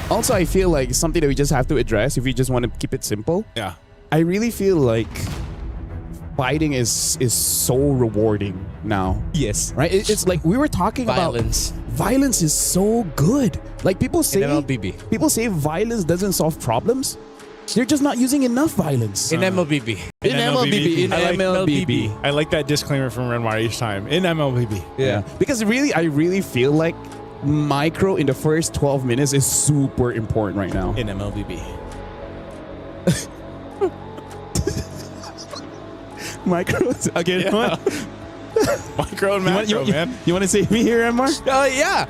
Also, I feel like something that we just have to address if we just want to keep it simple. Yeah. I really feel like fighting is so rewarding now. Yes. Right? It's like we were talking Violence. about violence is so good. Like people say violence doesn't solve problems. They're just not using enough violence. In MLBB. In MLBB. I like that disclaimer from Renmar each time. In MLBB. Yeah. Because really, I really feel like micro in the first 12 minutes is super important right now. In MLBB. Micro again. Yeah. Micro and macro, man. You want to save me here, Emar? Yeah.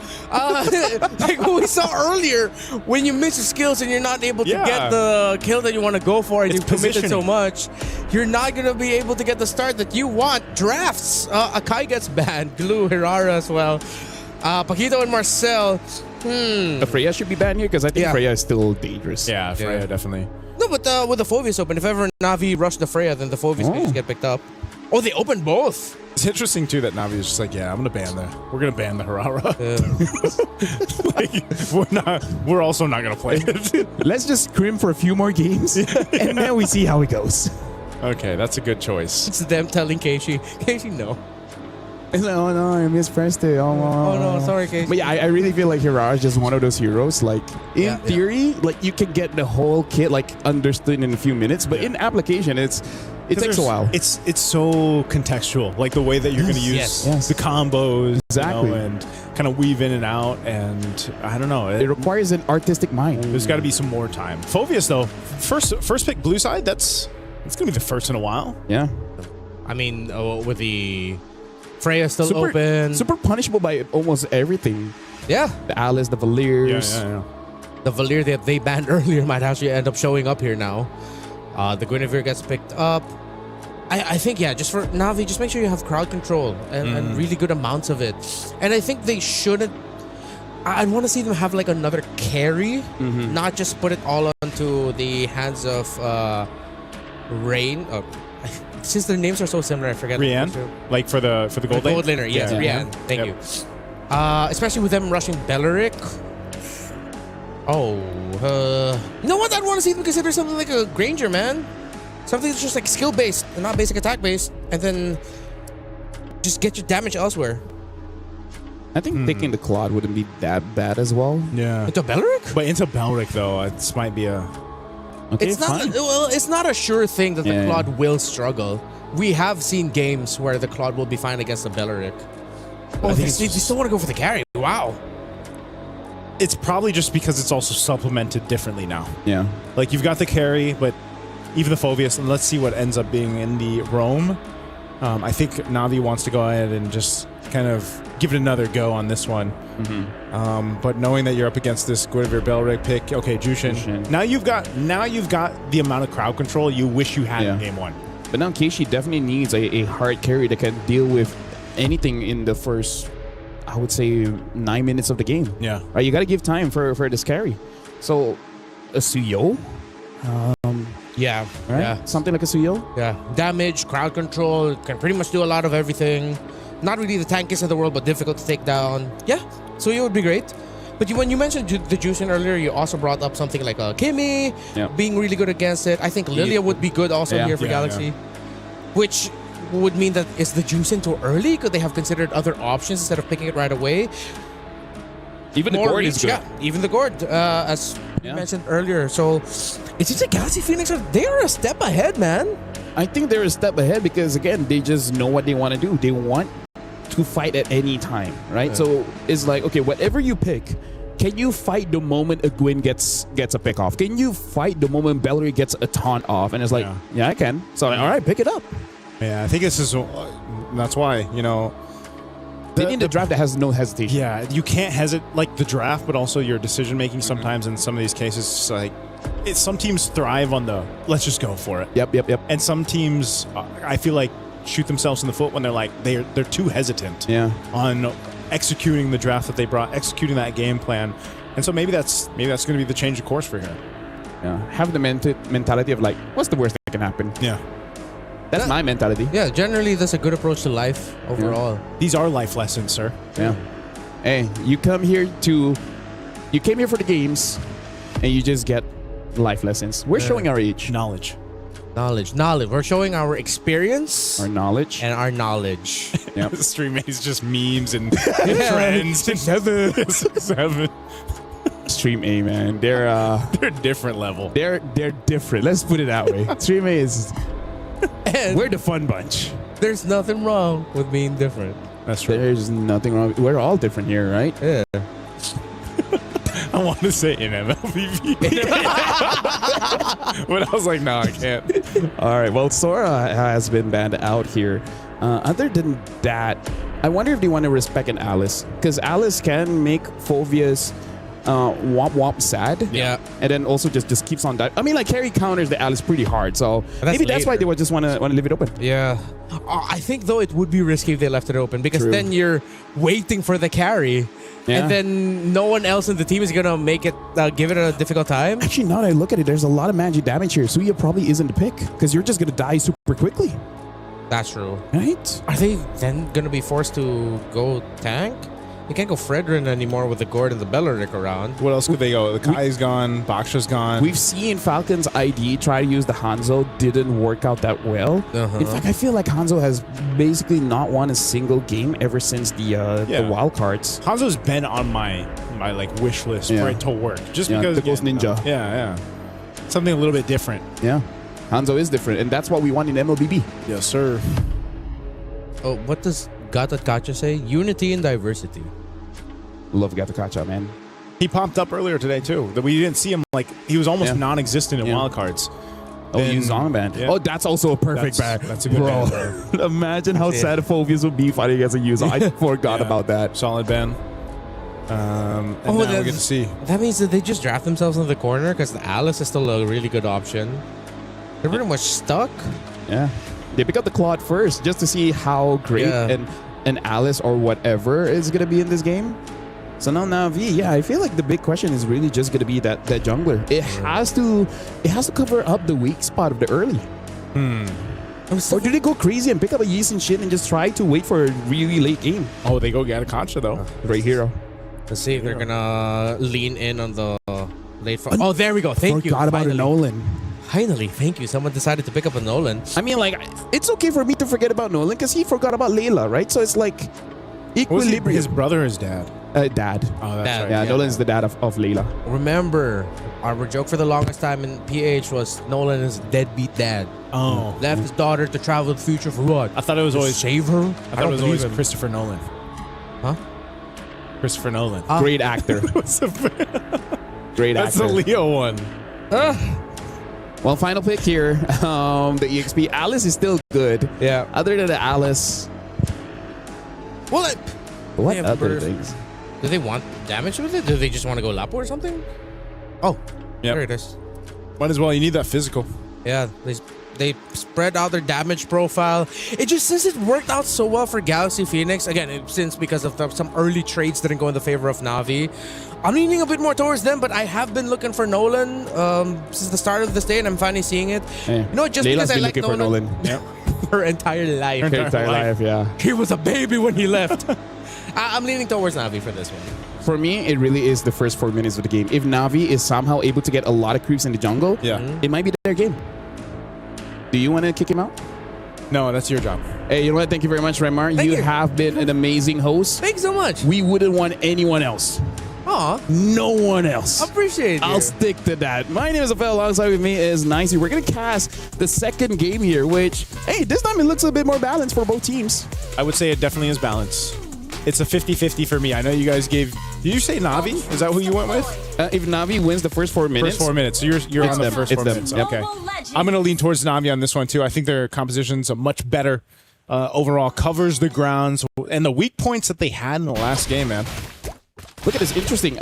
Like what we saw earlier, when you miss your skills and you're not able to get the kill that you want to go for, and It's you committed so positioning. much, you're not going to be able to get the start that you want. Drafts. Akai gets banned. Glue, Hirara as well. Paquito and Marcel. Freya should be banned here because I think Freya is still dangerous. Yeah, Freya definitely. No, but with the Phobius open, if ever Navi rushed the Freya, then the Phobius can just get picked up. Oh, they opened both. It's interesting too that Navi is just like, yeah, we're gonna ban the Harara. Like, we're also not gonna play it. Let's just scrim for a few more games and then we see how it goes. Okay, that's a good choice. It's them telling Keishi, no. It's like, oh no, I mispressed it. Oh no, sorry, Keishi. But yeah, I really feel like Hirara is just one of those heroes. Like in theory, like you can get the whole kit like understood in a few minutes, but in application, it takes a while. It's so contextual, like the way that you're going to use the combos, exactly, and kind of weave in and out. And I don't know, it requires an artistic mind. There's got to be some more time. Phobius though, first pick blue side. It's going to be the first in a while. Yeah, I mean, with the Freya still open, super punishable by almost everything. Yeah, the Alice, the Valiers. Yeah. The Valir that they banned earlier might actually end up showing up here now. The Guinevere gets picked up. I think, just for Navi, just make sure you have crowd control and really good amounts of it. And I think they shouldn't. I want to see them have like another carry, not just put it all onto the hands of Rain. Since their names are so similar, I forget. Rian, like for the gold lane? Gold laner, yes, Rian. Thank you. Especially with them rushing Belleric. You know what? I'd want to see them consider something like a Granger, man. Something that's just like skill based and not basic attack based, and then just get your damage elsewhere. I think taking the Claude wouldn't be that bad as well. Yeah. Into Belleric? But into Belleric though, this might be a. Okay, it's not. Well, it's not a sure thing that the Claude will struggle. We have seen games where the Claude will be fine against the Belleric. Oh, they still want to go for the carry. Wow. It's probably just because it's also supplemented differently now. Yeah. Like you've got the carry, but even the Phobius, and let's see what ends up being in the Roam. I think Navi wants to go ahead and just kind of give it another go on this one. But knowing that you're up against this Guinevere Belleric pick, okay, Jushin. Now you've got the amount of crowd control you wish you had in game one. But now Keishi definitely needs a hard carry that can deal with anything in the first, I would say, 9 minutes of the game. Yeah. Right, you got to give time for this carry. So, a Suyo? Yeah. Right? Yeah. Something like a Suyo? Yeah. Damage, crowd control, can pretty much do a lot of everything. Not really the tankiest in the world, but difficult to take down. Yeah. Suyo would be great. But when you mentioned the Jushin earlier, you also brought up something like a Kimmy being really good against it. I think Lilia would be good also here for Galaxy. Which would mean that is the Jushin too early? Could they have considered other options instead of picking it right away? Even the Gord is good. Yeah, even the Gord, as you mentioned earlier. So it seems like Galaxy Phoenix they are a step ahead, man. I think they're a step ahead because, again, they just know what they want to do. They want to fight at any time, right? Yeah. So it's like, okay, whatever you pick, can you fight the moment a Gwyn gets a pick off? Can you fight the moment Belleric gets a taunt off? And it's like, yeah I can. So, like, all right, pick it up. Yeah, I think this is, that's why, They need a draft that has no hesitation. Yeah, you can't hesitate, like the draft, but also your decision making sometimes in some of these cases. It's like, some teams thrive on the let's just go for it. Yep. And some teams, I feel like, shoot themselves in the foot when they're like they're too hesitant. Yeah. On executing the draft that they brought, executing that game plan, and so maybe that's going to be the change of course for here. Yeah. Have the mentality of like, what's the worst that can happen? Yeah. That's my mentality. Yeah, generally that's a good approach to life overall. Yeah. These are life lessons, sir. Yeah. Hey, you came here for the games, and you just get life lessons. We're showing our age. Knowledge. We're showing our experience. Our knowledge. And our knowledge. Yeah. The stream is just memes and trends. 6-7. Stream A, man. They're a different level. They're different. Let's put it that way. Stream A is... And we're the fun bunch. There's nothing wrong with being different. That's right. There's nothing wrong. We're all different here, right? Yeah. I want to say in MLBB. But I was like, no, I can't. All right. Well, Sora has been banned out here. Other than that, I wonder if they want to respect an Alice. Because Alice can make Fovia's womp sad. Yeah. And then also just keeps on dying. I mean, like, carry counters the Alice pretty hard. So maybe that's why they would just want to leave it open. Yeah. I think, though, it would be risky if they left it open. Because then you're waiting for the carry. Yeah. And then no one else in the team is going to make it, give it a difficult time. Actually, now that I look at it, there's a lot of magic damage here. Suya probably isn't the pick. Because you're just going to die super quickly. That's true. Right? Are they then going to be forced to go tank? They can't go Fredrin anymore with the Gord and the Belleric around. What else could they go? The Kai's gone. Baksha's gone. We've seen Falcon's ID try to use the Hanzo. Didn't work out that well. In fact, I feel like Hanzo has basically not won a single game ever since the wild cards. Hanzo's been on my like wish list for it to work. Just because the Ghost Ninja. Yeah. Something a little bit different. Yeah. Hanzo is different, and that's what we want in MLBB. Yes, sir. Oh, what does Gatakacha say? Unity and diversity. Love Gatakacha, man. He popped up earlier today too. That we didn't see him, like he was almost non-existent in wildcards. He's on band. Yeah. Oh, that's also a perfect ban. That's a good ban. Imagine how sad Phobias would be fighting against a user. I forgot about that. Solid ban. And now we're going to see. That means that they just draft themselves in the corner because the Alice is still a really good option. They're pretty much stuck. Yeah. They pick up the Claude first just to see how great an Alice or whatever is going to be in this game. So now NAVI, I feel like the big question is really just going to be that jungler. It has to cover up the weak spot of the early. Or do they go crazy and pick up a Yeast and shit and just try to wait for a really late game? Oh, they go get a Concha though. Great hero. Let's see if they're gonna lean in on the late. Oh, there we go. Thank you. Forgot about a Nolan. Finally, thank you. Someone decided to pick up a Nolan. I mean, like, it's okay for me to forget about Nolan because he forgot about Layla, right? So it's like equilibrium. His brother or his dad? Dad. Oh, that's Dad. right. Yeah, Nolan's the dad of Layla. Remember, our joke for the longest time in PH was Nolan is deadbeat dad. Oh. Left his daughter to travel the future for what? I thought it was always save her. I thought it was always Christopher Nolan. Huh? Christopher Nolan. Great actor. Great That's actor. the Leo one. Well, final pick here. The EXP. Alice is still good. Yeah. Other than the Alice. What Other burst. things? Do they want damage with it? Do they just want to go Lapo or something? Oh, there it is. Might as well. You need that physical. Yeah, they spread out their damage profile. It just since it worked out so well for Galaxy Phoenix, again, since because of some early trades didn't go in the favor of Navi, I'm leaning a bit more towards them, but I have been looking for Nolan since the start of this day, and I'm finally seeing it. Hey, you know, just Layla's because I been like looking Nolan, for Nolan. her entire life. Her entire life, yeah. He was a baby when he left. I'm leaning towards Navi for this one. For me, it really is the first 4 minutes of the game. If Navi is somehow able to get a lot of creeps in the jungle, it might be their game. Do you want to kick him out? No, that's your job. Hey, you know what? Thank you very much, Remar. You have been an amazing host. Thanks so much. We wouldn't want anyone else. Aw. No one else. Appreciate it. I'll stick to that. My name is Afel. Alongside with me is Nicey. We're going to cast the second game here, which, hey, this time it looks a bit more balanced for both teams. I would say it definitely is balanced. It's a 50-50 for me. I know you guys gave... Did you say Navi? Is that who you went with? If Navi wins the first 4 minutes... First 4 minutes. So you're on the first 4 minutes. Okay. I'm going to lean towards Navi on this one, too. I think their composition's a much better overall covers the grounds and the weak points that they had in the last game, man. Look at this, interesting.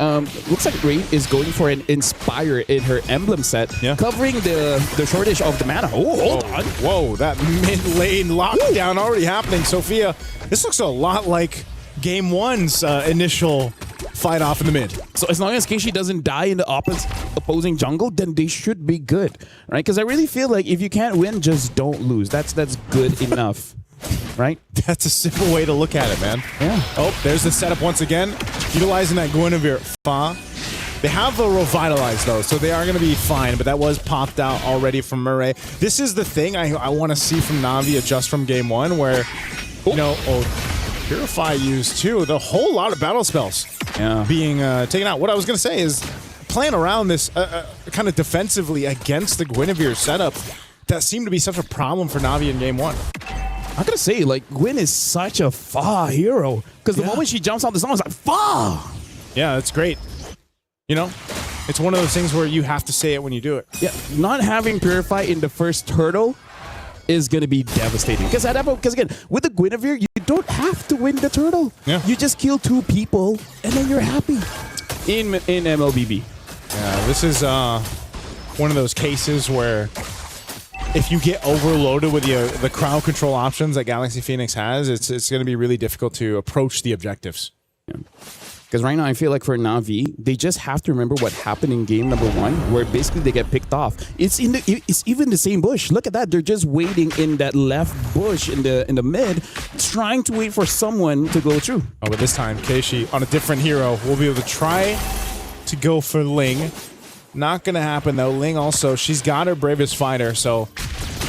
Looks like Rain is going for an Inspire in her emblem set, covering the shortage of the mana. Oh, hold on. Whoa, that mid lane lockdown already happening. Sophia, this looks a lot like Game 1's initial fight off in the mid. So as long as Keishi doesn't die in the opposing jungle, then they should be good, right? Because I really feel like if you can't win, just don't lose. That's good enough. Right? That's a simple way to look at it, man. Yeah. Oh, there's the setup once again. Utilizing that Guinevere Fa. They have a Revitalize, though, so they are going to be fine, but that was popped out already from Murray. This is the thing I want to see from Navi adjust from Game 1, where, you know, Purify used, too. The whole lot of battle spells being taken out. What I was going to say is playing around this kind of defensively against the Guinevere setup that seemed to be such a problem for Navi in Game 1. I gotta say, like, Gwen is such a Fa hero. Because the moment she jumps out the song, it's like, Fa! Yeah, that's great. You know, it's one of those things where you have to say it when you do it. Yeah, not having Purify in the first turtle is gonna be devastating. Because again, with the Guinevere, you don't have to win the turtle. Yeah. You just kill 2 people, and then you're happy. In MLBB. Yeah, this is one of those cases where if you get overloaded with the crowd control options that Galaxy Phoenix has, it's going to be really difficult to approach the objectives. Because right now, I feel like for Navi, they just have to remember what happened in game number 1, where basically they get picked off. It's even the same bush. Look at that. They're just waiting in that left bush in the mid, trying to wait for someone to go through. Oh, but this time, Keishi on a different hero will be able to try to go for Ling. Not going to happen, though. Ling also, she's got her Bravest Fighter, so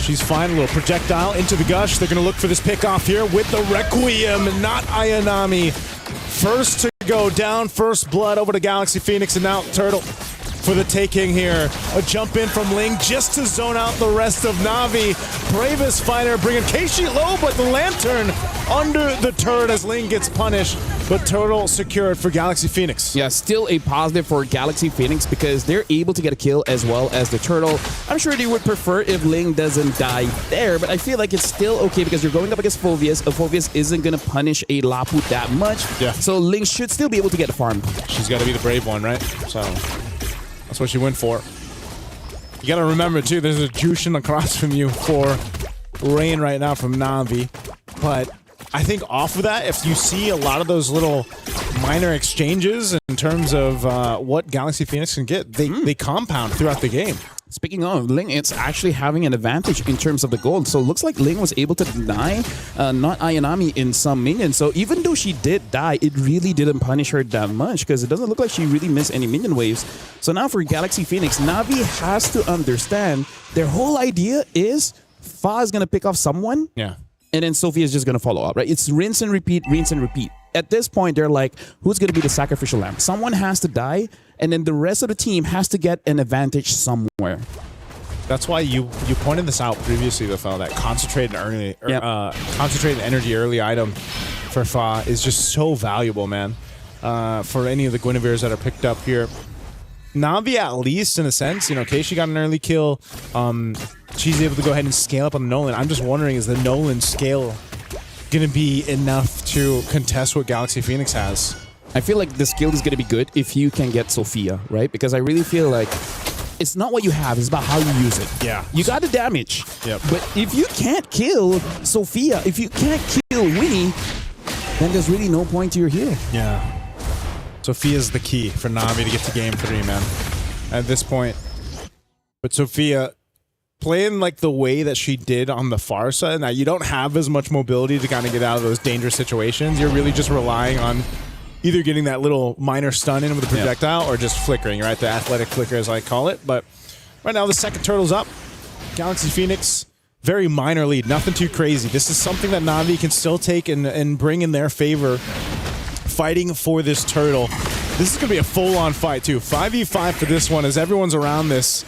she's fine. A little projectile into the Gush. They're going to look for this pick off here with the Requiem, not Ayanami. First to go down, first blood over to Galaxy Phoenix, and now Turtle for the taking here. A jump in from Ling just to zone out the rest of Navi. Bravest Fighter bringing Keishi low, but the Lantern under the turret as Ling gets punished. But Turtle secured for Galaxy Phoenix. Yeah, still a positive for Galaxy Phoenix because they're able to get a kill as well as the Turtle. I'm sure they would prefer if Ling doesn't die there, but I feel like it's still okay because you're going up against Phoveus. Phoveus isn't going to punish a Lapu that much. Yeah. So Ling should still be able to get the farm. She's got to be the brave one, right? So that's what she went for. You got to remember, too, there's a Jushin across from you for Rain right now from Navi. But I think off of that, if you see a lot of those little minor exchanges in terms of what Galaxy Phoenix can get, they compound throughout the game. Speaking of, Ling, it's actually having an advantage in terms of the gold. So it looks like Ling was able to deny not Ayanami in some minions. So even though she did die, it really didn't punish her that much because it doesn't look like she really missed any minion waves. So now for Galaxy Phoenix, Navi has to understand their whole idea is Fa is going to pick off someone. Yeah. And then Sophia is just going to follow up, right? It's rinse and repeat, rinse and repeat. At this point, they're like, who's going to be the sacrificial lamb? Someone has to die, and then the rest of the team has to get an advantage somewhere. That's why you pointed this out previously, the fellow, that concentrated energy early item for Fa is just so valuable, man. For any of the Guineveres that are picked up here. Navi, at least in a sense, you know, Keishi got an early kill. She's able to go ahead and scale up on the Nolan. I'm just wondering, is the Nolan scale going to be enough to contest what Galaxy Phoenix has? I feel like the skill is going to be good if you can get Sophia, right? Because I really feel like it's not what you have, it's about how you use it. Yeah. You got the damage. Yep. But if you can't kill Sophia, if you can't kill Winnie, then there's really no point to your heal. Yeah. Sophia's the key for Navi to get to game 3, man. At this point. But Sophia, playing like the way that she did on the far side, now you don't have as much mobility to kind of get out of those dangerous situations. You're really just relying on either getting that little minor stun in with a projectile or just flickering, right? The athletic flicker, as I call it. But right now, the second turtle's up. Galaxy Phoenix, very minor lead. Nothing too crazy. This is something that Navi can still take and bring in their favor. Fighting for this turtle. This is going to be a full-on fight, too. 5v5 for this one as everyone's around this.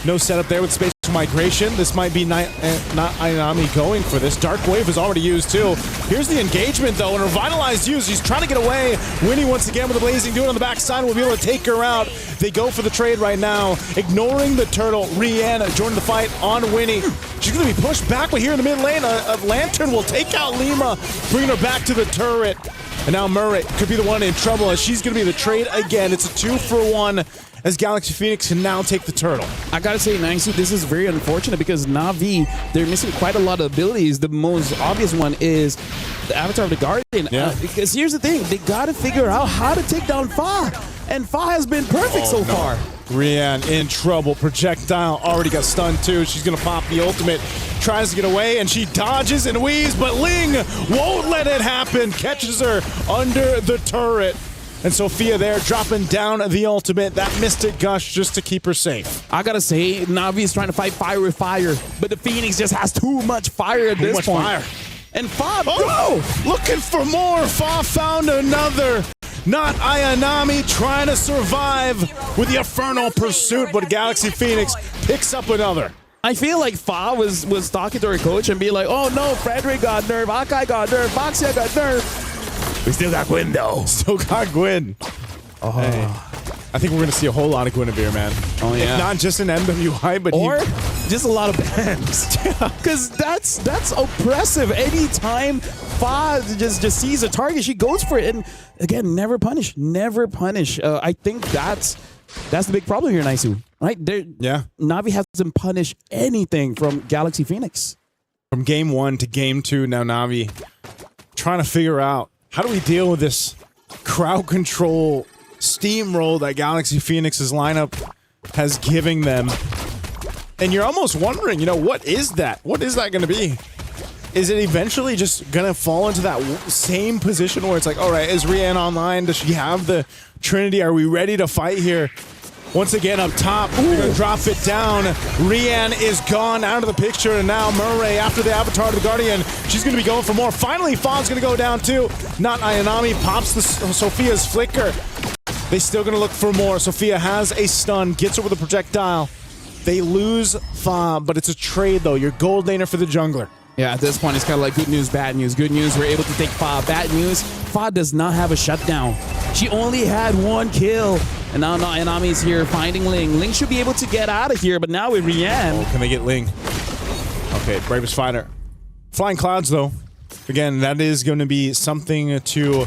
No setup there with Space to Migration. This might be not Ainami going for this. Dark Wave is already used too. Here's the engagement though, and Revitalized used. She's trying to get away. Winnie once again with the Blazing Dude on the backside will be able to take her out. They go for the trade right now, ignoring the turtle. Rihanna joining the fight on Winnie. She's going to be pushed back, but here in the mid lane, a Lantern will take out Lima, bringing her back to the turret. And now Murray could be the one in trouble as she's going to be the trade again. It's a 2-for-1 as Galaxy Phoenix can now take the turtle. I gotta say, Nangsu, this is very unfortunate because Navi, they're missing quite a lot of abilities. The most obvious one is the Avatar of the Guardian. Yeah. Because here's the thing, they gotta figure out how to take down Fa. And Fa has been perfect so far. Rian in trouble. Projectile already got stunned too. She's going to pop the ultimate. Tries to get away and she dodges and weaves, but Ling won't let it happen. Catches her under the turret. And Sophia there dropping down the ultimate. That Mystic Gush just to keep her safe. I gotta say, Navi is trying to fight fire with fire, but the Phoenix just has too much fire at this point. Fire. And Fa, looking for more. Fa found another. Not Ayanami trying to survive with the Infernal Pursuit, but Galaxy Phoenix picks up another. I feel like Fa was talking to her coach and be like, oh no, Frederick got nerfed, Akai got nerfed, Foxia got nerfed. We still got Gwyn though. Still got Gwyn. Oh. Hey. I think we're going to see a whole lot of Guinevere, man. Oh, yeah. If not just in MWI, but just a lot of bans. Because that's oppressive. Anytime Fa just sees a target, she goes for it. And again, never punish. Never punish. I think that's the big problem here, Naisu. Right? Yeah. Navi hasn't punished anything from Galaxy Phoenix. From game 1 to game 2, now Navi trying to figure out how do we deal with this crowd control steamroll that Galaxy Phoenix's lineup has given them. And you're almost wondering, what is that? What is that going to be? Is it eventually just going to fall into that same position where it's like, all right, is Rianne online? Does she have the Trinity? Are we ready to fight here? Once again up top, they're going to drop it down. Rianne is gone out of the picture, and now Murray, after the Avatar of the Guardian, she's going to be going for more. Finally, Fawn's going to go down too. Not Ayanami, pops the Sophia's flicker. They're still going to look for more. Sophia has a stun, gets her with a projectile. They lose Fa, but it's a trade though. You're gold laner for the jungler. Yeah, at this point, it's kind of like good news, bad news. Good news, we're able to take Fa. Bad news, Fa does not have a shutdown. She only had 1 kill. And now Ayanami's here finding Ling. Ling should be able to get out of here, but now with Rianne. Oh, can they get Ling? Okay, Bravest Fighter. Flying Clouds, though. Again, that is going to be something to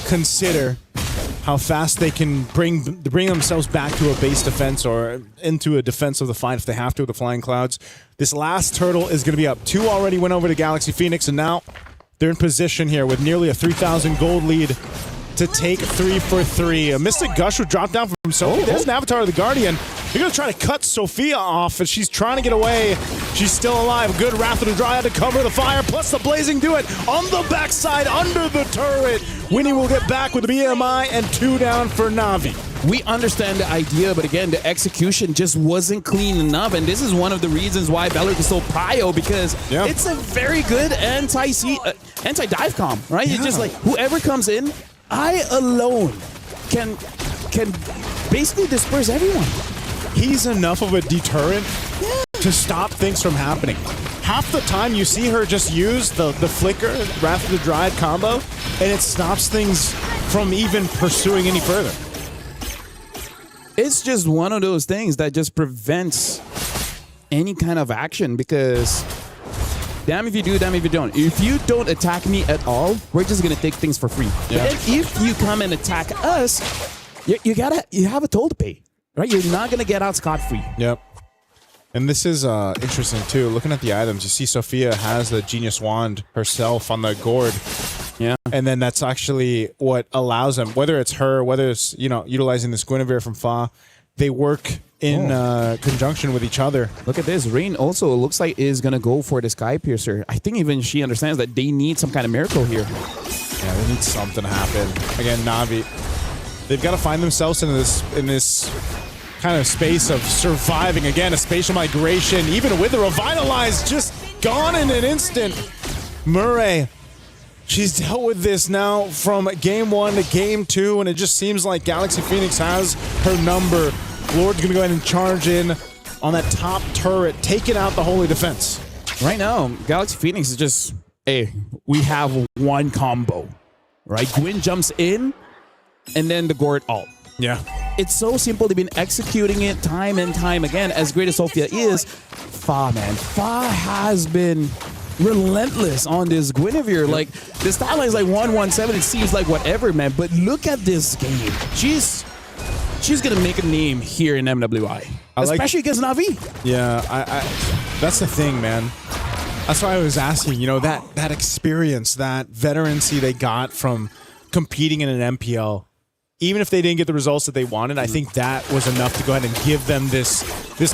consider. How fast they can bring themselves back to a base defense or into a defense of the fight if they have to with the Flying Clouds. This last turtle is going to be up. 2 already went over to Galaxy Phoenix, and now they're in position here with nearly a 3,000 gold lead to take 3 for 3. A Mystic Gush would drop down from Sophia. There's an Avatar of the Guardian. They're going to try to cut Sophia off, and she's trying to get away. She's still alive. Good Wrath of the Dryad to cover the fire, plus the Blazing Duet on the backside under the turret. Winnie will get back with the BMI and 2 down for Navi. We understand the idea, but again, the execution just wasn't clean enough, and this is one of the reasons why Beleric is so prio, because it's a very good anti-dive comp, right? Yeah. It's just like, whoever comes in, I alone can basically disperse everyone. He's enough of a deterrent to stop things from happening. Half the time you see her just use the flicker, Wrath of the Dryad combo, and it stops things from even pursuing any further. It's just one of those things that just prevents any kind of action, because damn if you do, damn if you don't. If you don't attack me at all, we're just gonna take things for free. Yeah. But then if you come and attack us, you have a toll to pay, right? You're not gonna get out scot-free. Yep. And this is interesting too. Looking at the items, you see Sophia has the Genius Wand herself on the gourd. Yeah. And then that's actually what allows them, whether it's her, whether it's, utilizing this Guinevere from Fa, they work in conjunction with each other. Look at this. Rain also looks like is going to go for the Sky Piercer. I think even she understands that they need some kind of miracle here. Yeah, they need something to happen. Again, Navi, they've got to find themselves in this kind of space of surviving. Again, a spatial migration, even with the Revitalize just gone in an instant. Murray, she's dealt with this now from game 1 to game 2, and it just seems like Galaxy Phoenix has her number. Lord's going to go ahead and charge in. on that top turret, taking out the holy defense. Right now, Galaxy Phoenix is just, hey, we have one combo, right? Gwyn jumps in, and then the Gord ult. Yeah. It's so simple. They've been executing it time and time again. As great as Sophia is, Fa has been relentless on this Guinevere. Like, the stat line is like 117. It seems like whatever, man. But look at this game. She's gonna make a name here in MWI, especially against NAVI. Yeah, I that's the thing, man. That's why I was asking. You know, that experience, that veterancy they got from competing in an MPL. Even if they didn't get the results that they wanted, I think that was enough to go ahead and give them this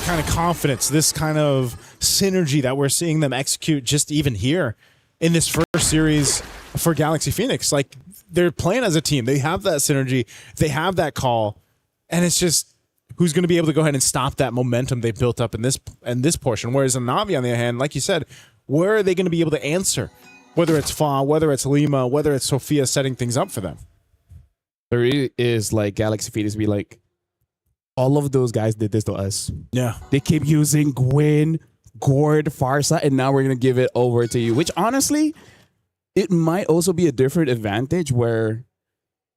kind of confidence, this kind of synergy that we're seeing them execute just even here in this first series for Galaxy Phoenix. Like, they're playing as a team. They have that synergy. They have that call. And it's just who's going to be able to go ahead and stop that momentum they built up in this portion. Whereas in NAVI, on the other hand, like you said, where are they going to be able to answer? Whether it's Fa, whether it's Lima, whether it's Sophia setting things up for them. There is like Galaxy Phoenix be like, all of those guys did this to us. Yeah. They keep using Gwyn, Gord, Farsa, and now we're going to give it over to you. Which honestly, it might also be a different advantage where,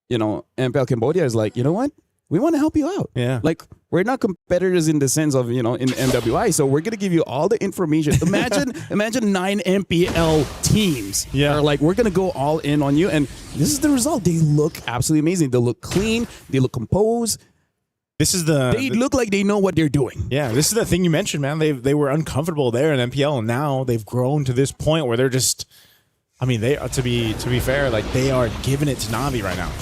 you know, MPL Cambodia is like, you know what? We want to help you out. Yeah. Like, we're not competitors in the sense of, you know, in MWI. So we're going to give you all the information. Imagine 9 MPL teams. Yeah. Are like, we're going to go all in on you. And this is the result. They look absolutely amazing. They look clean. They look composed. They look like they know what they're doing. Yeah, this is the thing you mentioned, man. They were uncomfortable there in MPL, and now they've grown to this point where they're just, I mean, they to be fair, like, they are giving it to NAVI right now.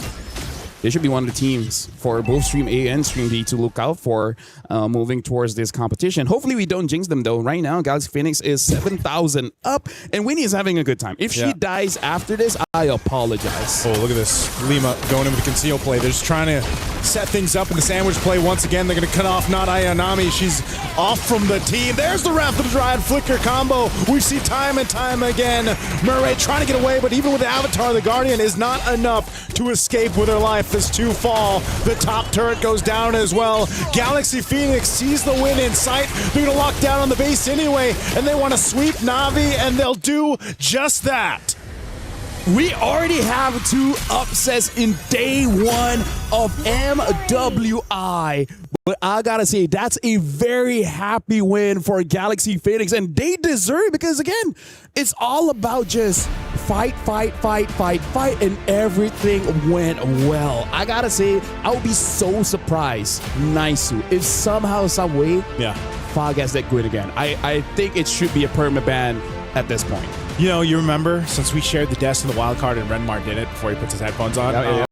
They should be one of the teams for both Stream A and Stream B to look out for moving towards this competition. Hopefully we don't jinx them, though. Right now, Galaxy Phoenix is 7,000 up, and Winnie is having a good time. If she dies after this, I apologize. Oh, look at this. Lima going in with the conceal play. They're just trying to set things up in the sandwich play once again. They're going to cut off not Ayanami. She's off from the team. There's the Wrath of the Dryad flicker combo. We see time and time again. Murray trying to get away, but even with the Avatar, the Guardian is not enough to escape with her life. As 2 fall, the top turret goes down as well. Galaxy Phoenix sees the win in sight. They're going to lock down on the base anyway, and they want to sweep NAVI, and they'll do just that. We already have 2 upsets in day 1 of MWI. But I gotta say, that's a very happy win for Galaxy Phoenix. And they deserve it because, again, it's all about just fight, and everything went well. I gotta say, I would be so surprised, Naisu, if somehow, some way, Fa gets that good again. I think it should be a perma ban at this point. You know, you remember, since we shared the desk in the wild card and Renmar did it before he puts his headphones on?